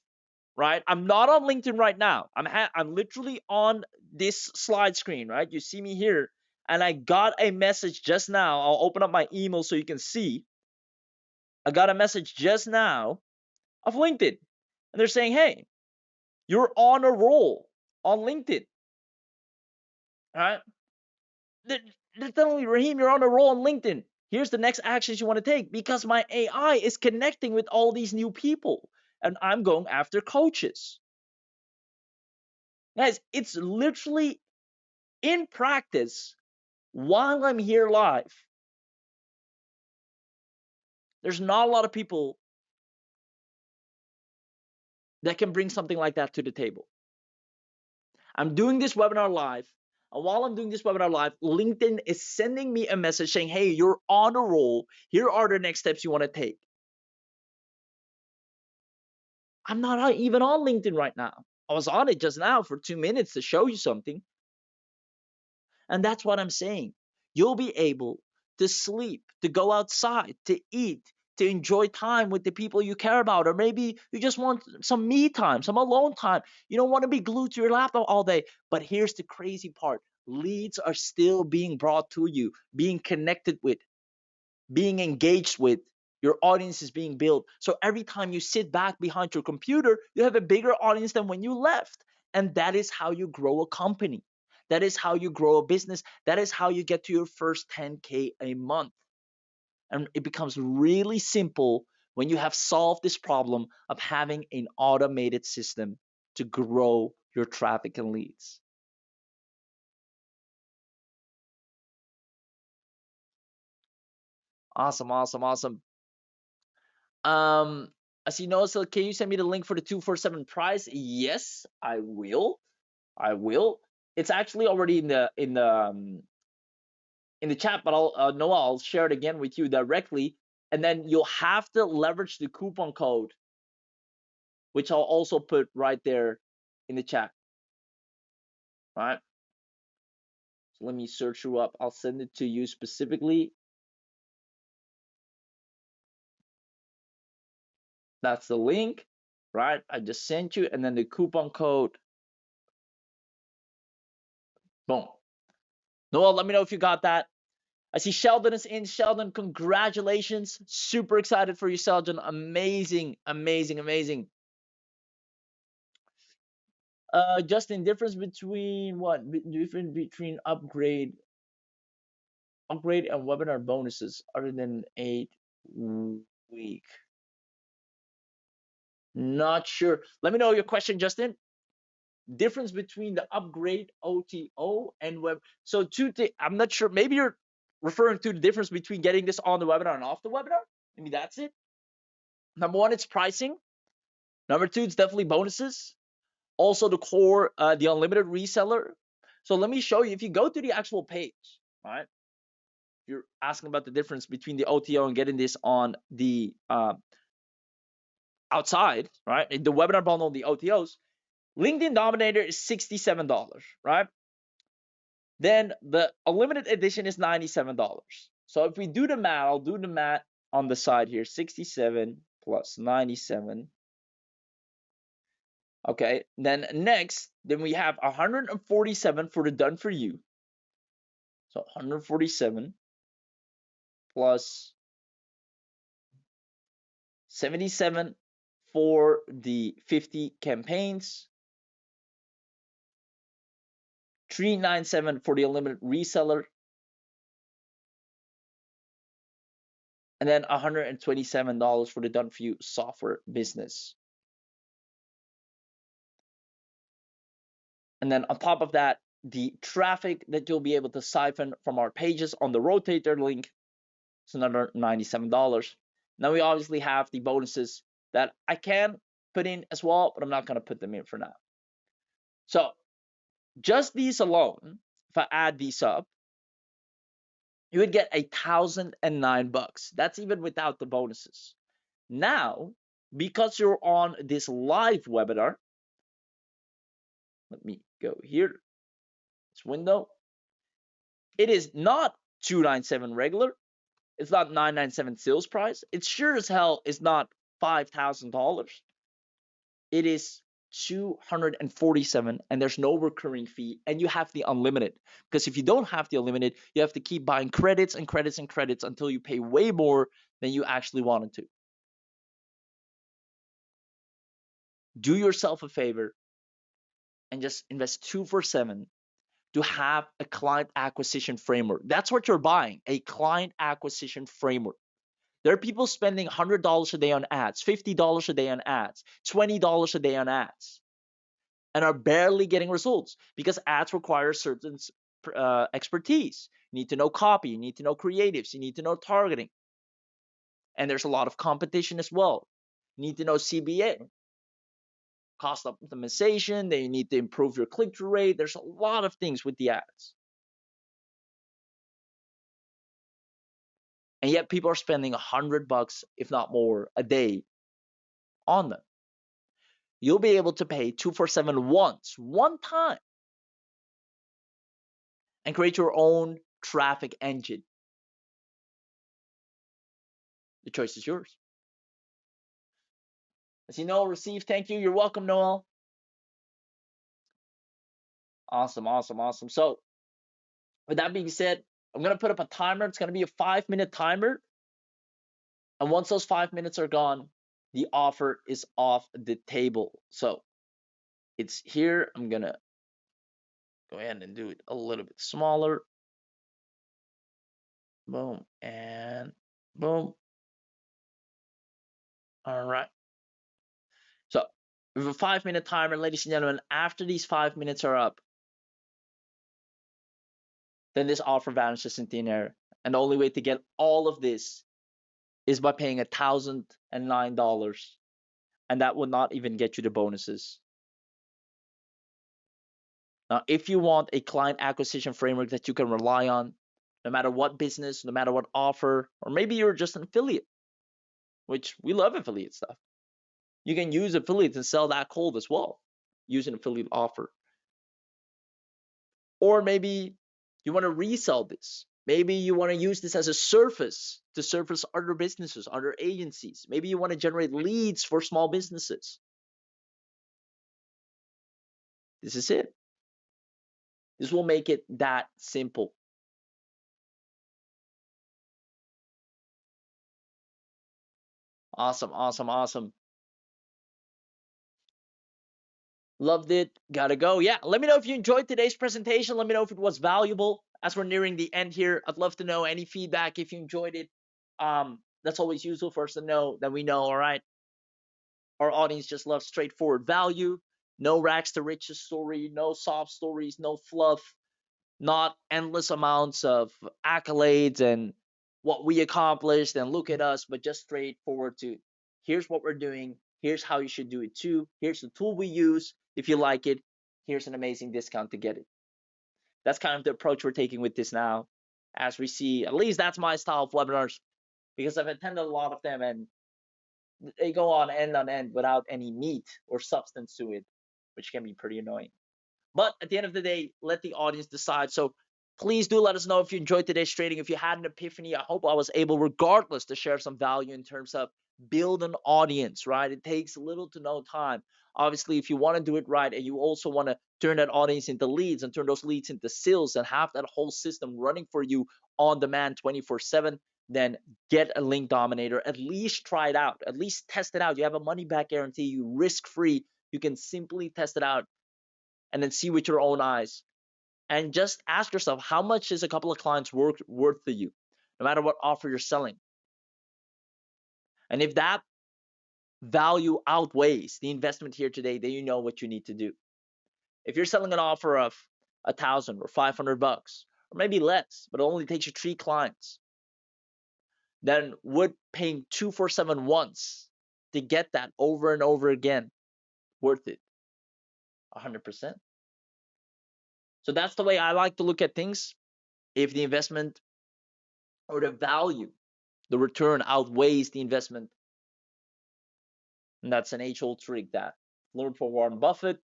right? I'm not on LinkedIn right now. I'm literally on this slide screen, right? You see me here, and I got a message just now. I'll open up my email so you can see. I got a message just now of LinkedIn, and they're saying, "Hey, you're on a roll on LinkedIn." All right? They're telling me, Raheem, you're on a roll on LinkedIn. Here's the next actions you want to take, because my AI is connecting with all these new people, and I'm going after coaches. Guys, it's literally in practice while I'm here live. There's not a lot of people that can bring something like that to the table. I'm doing this webinar live, and while I'm doing this webinar live, LinkedIn is sending me a message saying, hey, you're on a roll. Here are the next steps you want to take. I'm not even on LinkedIn right now. I was on it just now for 2 minutes to show you something. And that's what I'm saying. You'll be able to sleep, to go outside, to eat, to enjoy time with the people you care about, or maybe you just want some me time, some alone time. You don't want to be glued to your laptop all day. But here's the crazy part: leads are still being brought to you, being connected with, being engaged with. Your audience is being built. So every time you sit back behind your computer, you have a bigger audience than when you left. And that is how you grow a company. That is how you grow a business. That is how you get to your first 10K a month. And it becomes really simple when you have solved this problem of having an automated system to grow your traffic and leads. Awesome, awesome, awesome. As you know, so can you send me the link for the 247 prize? Yes, I will. I will. It's actually already in the chat, but I'll share it again with you directly, and then you'll have to leverage the coupon code, which I'll also put right there in the chat. All right. So let me search you up. I'll send it to you specifically. That's the link, right? I just sent you, and then the coupon code. Boom. Noel, let me know if you got that. I see Sheldon is in. Sheldon, congratulations. Super excited for you, Sheldon. Amazing, amazing, amazing. Justin, difference between what? Difference between upgrade and webinar bonuses other than 8-week. Not sure. Let me know your question, Justin. Difference between the upgrade OTO and web. So I'm not sure. Maybe you're referring to the difference between getting this on the webinar and off the webinar. Maybe that's it. Number one, it's pricing. Number two, it's definitely bonuses. Also the core, the unlimited reseller. So let me show you. If you go to the actual page, right? You're asking about the difference between the OTO and getting this on the outside, right? The webinar bundle, the OTOs. LinkDominator is $67, right? Then the unlimited edition is $97. So if we do the math, I'll do the math on the side here. 67 plus 97. Okay, then next, then we have 147 for the done for you. So 147 plus 77 for the 50 campaigns, 397 for the unlimited reseller, and then $127 for the done for you software business. And then on top of that, the traffic that you'll be able to siphon from our pages on the rotator link is another $97. Now we obviously have the bonuses that I can put in as well, but I'm not going to put them in for now. So just these alone, if I add these up, you would get $1,009. That's even without the bonuses. Now, because you're on this live webinar, let me go here, this window. It is not $297 regular. It's not $997 sales price. It sure as hell is not $5,000. It is $247, and there's no recurring fee, and you have the unlimited. Because if you don't have the unlimited, you have to keep buying credits and credits and credits until you pay way more than you actually wanted to. Do yourself a favor and just invest 247 to have a client acquisition framework. That's what you're buying, a client acquisition framework. There are people spending $100 a day on ads, $50 a day on ads, $20 a day on ads, and are barely getting results because ads require certain expertise. You need to know copy, you need to know creatives, you need to know targeting. And there's a lot of competition as well. You need to know CBA, cost optimization, then you need to improve your click-through rate. There's a lot of things with the ads. And yet people are spending $100, if not more, a day on them. You'll be able to pay 247 once, one time, and create your own traffic engine. The choice is yours. I see Noel receive. Thank you. You're welcome, Noel. Awesome, awesome, awesome. So with that being said, I'm gonna put up a timer. It's gonna be a 5-minute timer. And once those 5 minutes are gone, the offer is off the table. So it's here. I'm gonna go ahead and do it a little bit smaller. Boom and boom. All right. So we have a 5-minute timer, ladies and gentlemen. After these 5 minutes are up, then this offer vanishes in thin air. And the only way to get all of this is by paying $1,009. And that would not even get you the bonuses. Now, if you want a client acquisition framework that you can rely on, no matter what business, no matter what offer, or maybe you're just an affiliate, which we love affiliate stuff. You can use affiliates and sell that cold as well, use an affiliate offer. Or maybe you want to resell this. Maybe you want to use this as a surface to surface other businesses, other agencies. Maybe you want to generate leads for small businesses. This is it. This will make it that simple. Awesome, awesome, awesome. Loved it. Gotta go. Yeah, let me know if you enjoyed today's presentation. Let me know if it was valuable. As we're nearing the end here, I'd love to know any feedback if you enjoyed it. That's always useful for us to know that we know, all right, our audience just loves straightforward value. No rags to riches story, no sob stories, no fluff, not endless amounts of accolades and what we accomplished and look at us, but just straightforward to here's what we're doing, here's how you should do it too, here's the tool we use. If you like it, here's an amazing discount to get it. That's kind of the approach we're taking with this now. As we see, at least that's my style of webinars because I've attended a lot of them and they go on end without any meat or substance to it, which can be pretty annoying. But at the end of the day, let the audience decide. So please do let us know if you enjoyed today's trading. If you had an epiphany, I hope I was able, regardless, to share some value in terms of build an audience, right? It takes little to no time. Obviously, if you want to do it right and you also want to turn that audience into leads and turn those leads into sales and have that whole system running for you on demand 24/7, then get a LinkDominator. At least try it out. At least test it out. You have a money back guarantee. You risk free. You can simply test it out and then see with your own eyes. And just ask yourself, how much is a couple of clients worth to you, no matter what offer you're selling? And if that value outweighs the investment here today, then you know what you need to do. If you're selling an offer of 1,000 or 500 bucks, or maybe less, but it only takes you 3 clients, then would paying 247 once to get that over and over again worth it? 100%. So that's the way I like to look at things. If the investment or the value, the return outweighs the investment, and that's an age-old trick that learned from Warren Buffett.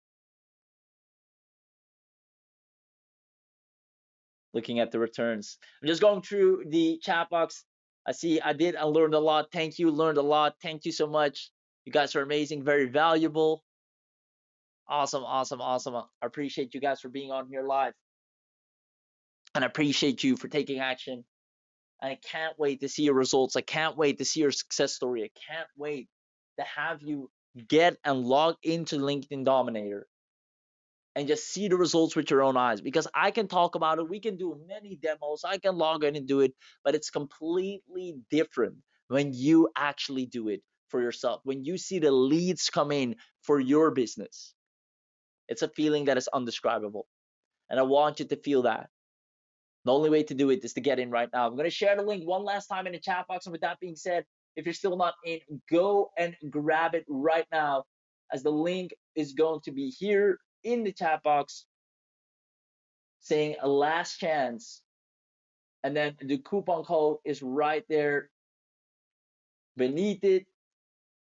Looking at the returns, I'm just going through the chat box. I see I learned a lot. Thank you. Learned a lot. Thank you so much. You guys are amazing, very valuable. Awesome, awesome, awesome. I appreciate you guys for being on here live, and I appreciate you for taking action. I can't wait to see your results. I can't wait to see your success story. I can't wait to have you get and log into LinkedIn Dominator and just see the results with your own eyes, because I can talk about it. We can do many demos. I can log in and do it, but it's completely different when you actually do it for yourself. When you see the leads come in for your business, it's a feeling that is undescribable. And I want you to feel that. The only way to do it is to get in right now. I'm going to share the link one last time in the chat box. And with that being said, if you're still not in, go and grab it right now, as the link is going to be here in the chat box saying a last chance. And then the coupon code is right there beneath it,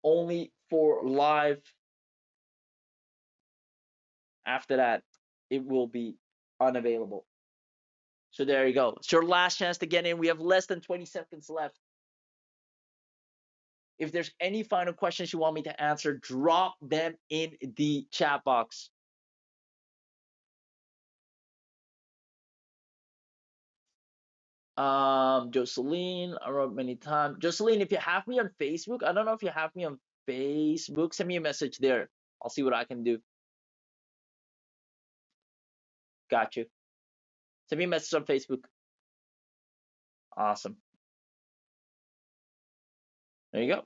only for live. After that, it will be unavailable. So there you go. It's your last chance to get in. We have less than 20 seconds left. If there's any final questions you want me to answer, drop them in the chat box. Jocelyn, I wrote many times. Jocelyn, if you have me on Facebook, I don't know if you have me on Facebook, send me a message there. I'll see what I can do. Got you. Send me a message on Facebook. Awesome. There you go.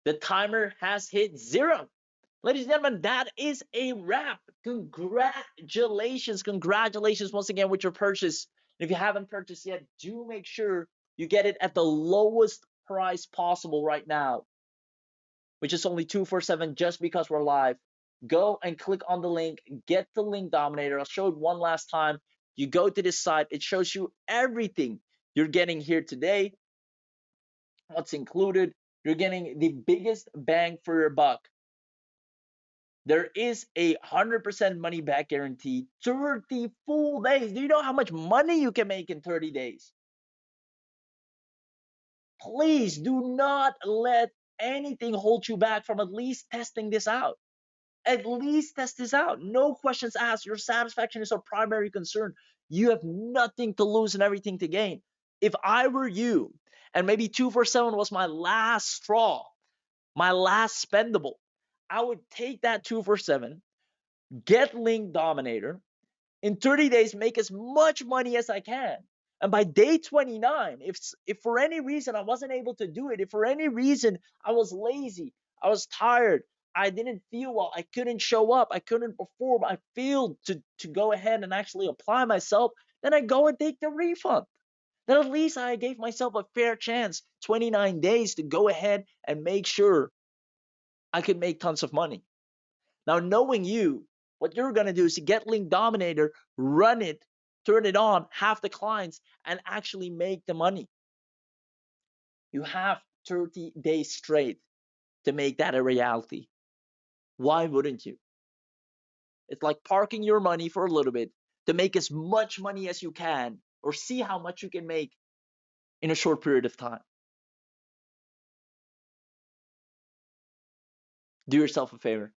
The timer has hit 0. Ladies and gentlemen, that is a wrap. Congratulations. Congratulations once again with your purchase. If you haven't purchased yet, do make sure you get it at the lowest price possible right now, which is only $247 just because we're live. Go and click on the link, get the LinkDominator. I'll show it one last time. You go to this site, it shows you everything you're getting here today, what's included. You're getting the biggest bang for your buck. There is a 100% money back guarantee, 30 full days. Do you know how much money you can make in 30 days? Please do not let anything hold you back from at least testing this out. At least test this out. No questions asked. Your satisfaction is our primary concern. You have nothing to lose and everything to gain. If I were you, and maybe 247 was my last straw, my last spendable, I would take that 247, get LinkDominator, in 30 days make as much money as I can. And by day 29, if for any reason I wasn't able to do it, if for any reason I was lazy, I was tired, I didn't feel well, I couldn't show up, I couldn't perform, I failed to go ahead and actually apply myself, then I go and take the refund. Then at least I gave myself a fair chance, 29 days to go ahead and make sure I could make tons of money. Now, knowing you, what you're going to do is to get LinkDominator, run it, turn it on, have the clients, and actually make the money. You have 30 days straight to make that a reality. Why wouldn't you? It's like parking your money for a little bit to make as much money as you can, or see how much you can make in a short period of time. Do yourself a favor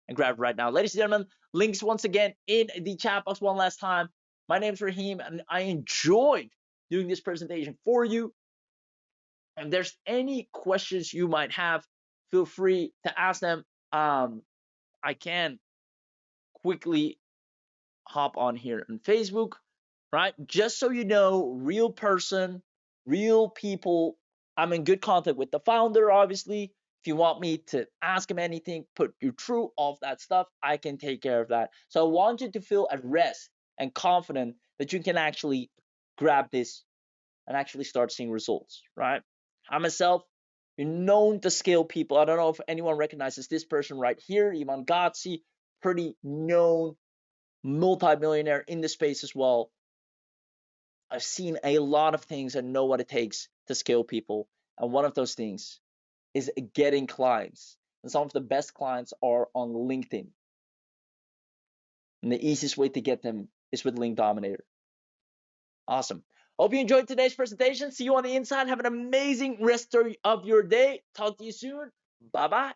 and grab it right now. Ladies and gentlemen, links once again in the chat box one last time. My name is Raheem, and I enjoyed doing this presentation for you. If there's any questions you might have, feel free to ask them. I can quickly hop on here on Facebook, right? Just so you know, real person, real people. I'm in good contact with the founder, obviously. If you want me to ask him anything, put you through all of that stuff, I can take care of that. So I want you to feel at rest and confident that you can actually grab this and actually start seeing results, right? I myself, you're known to scale people. I don't know if anyone recognizes this person right here, Ivan Gotzi, pretty known multi-millionaire in the space as well. I've seen a lot of things and know what it takes to scale people. And one of those things is getting clients. And some of the best clients are on LinkedIn. And the easiest way to get them is with LinkDominator. Awesome. Hope you enjoyed today's presentation. See you on the inside. Have an amazing rest of your day. Talk to you soon. Bye-bye.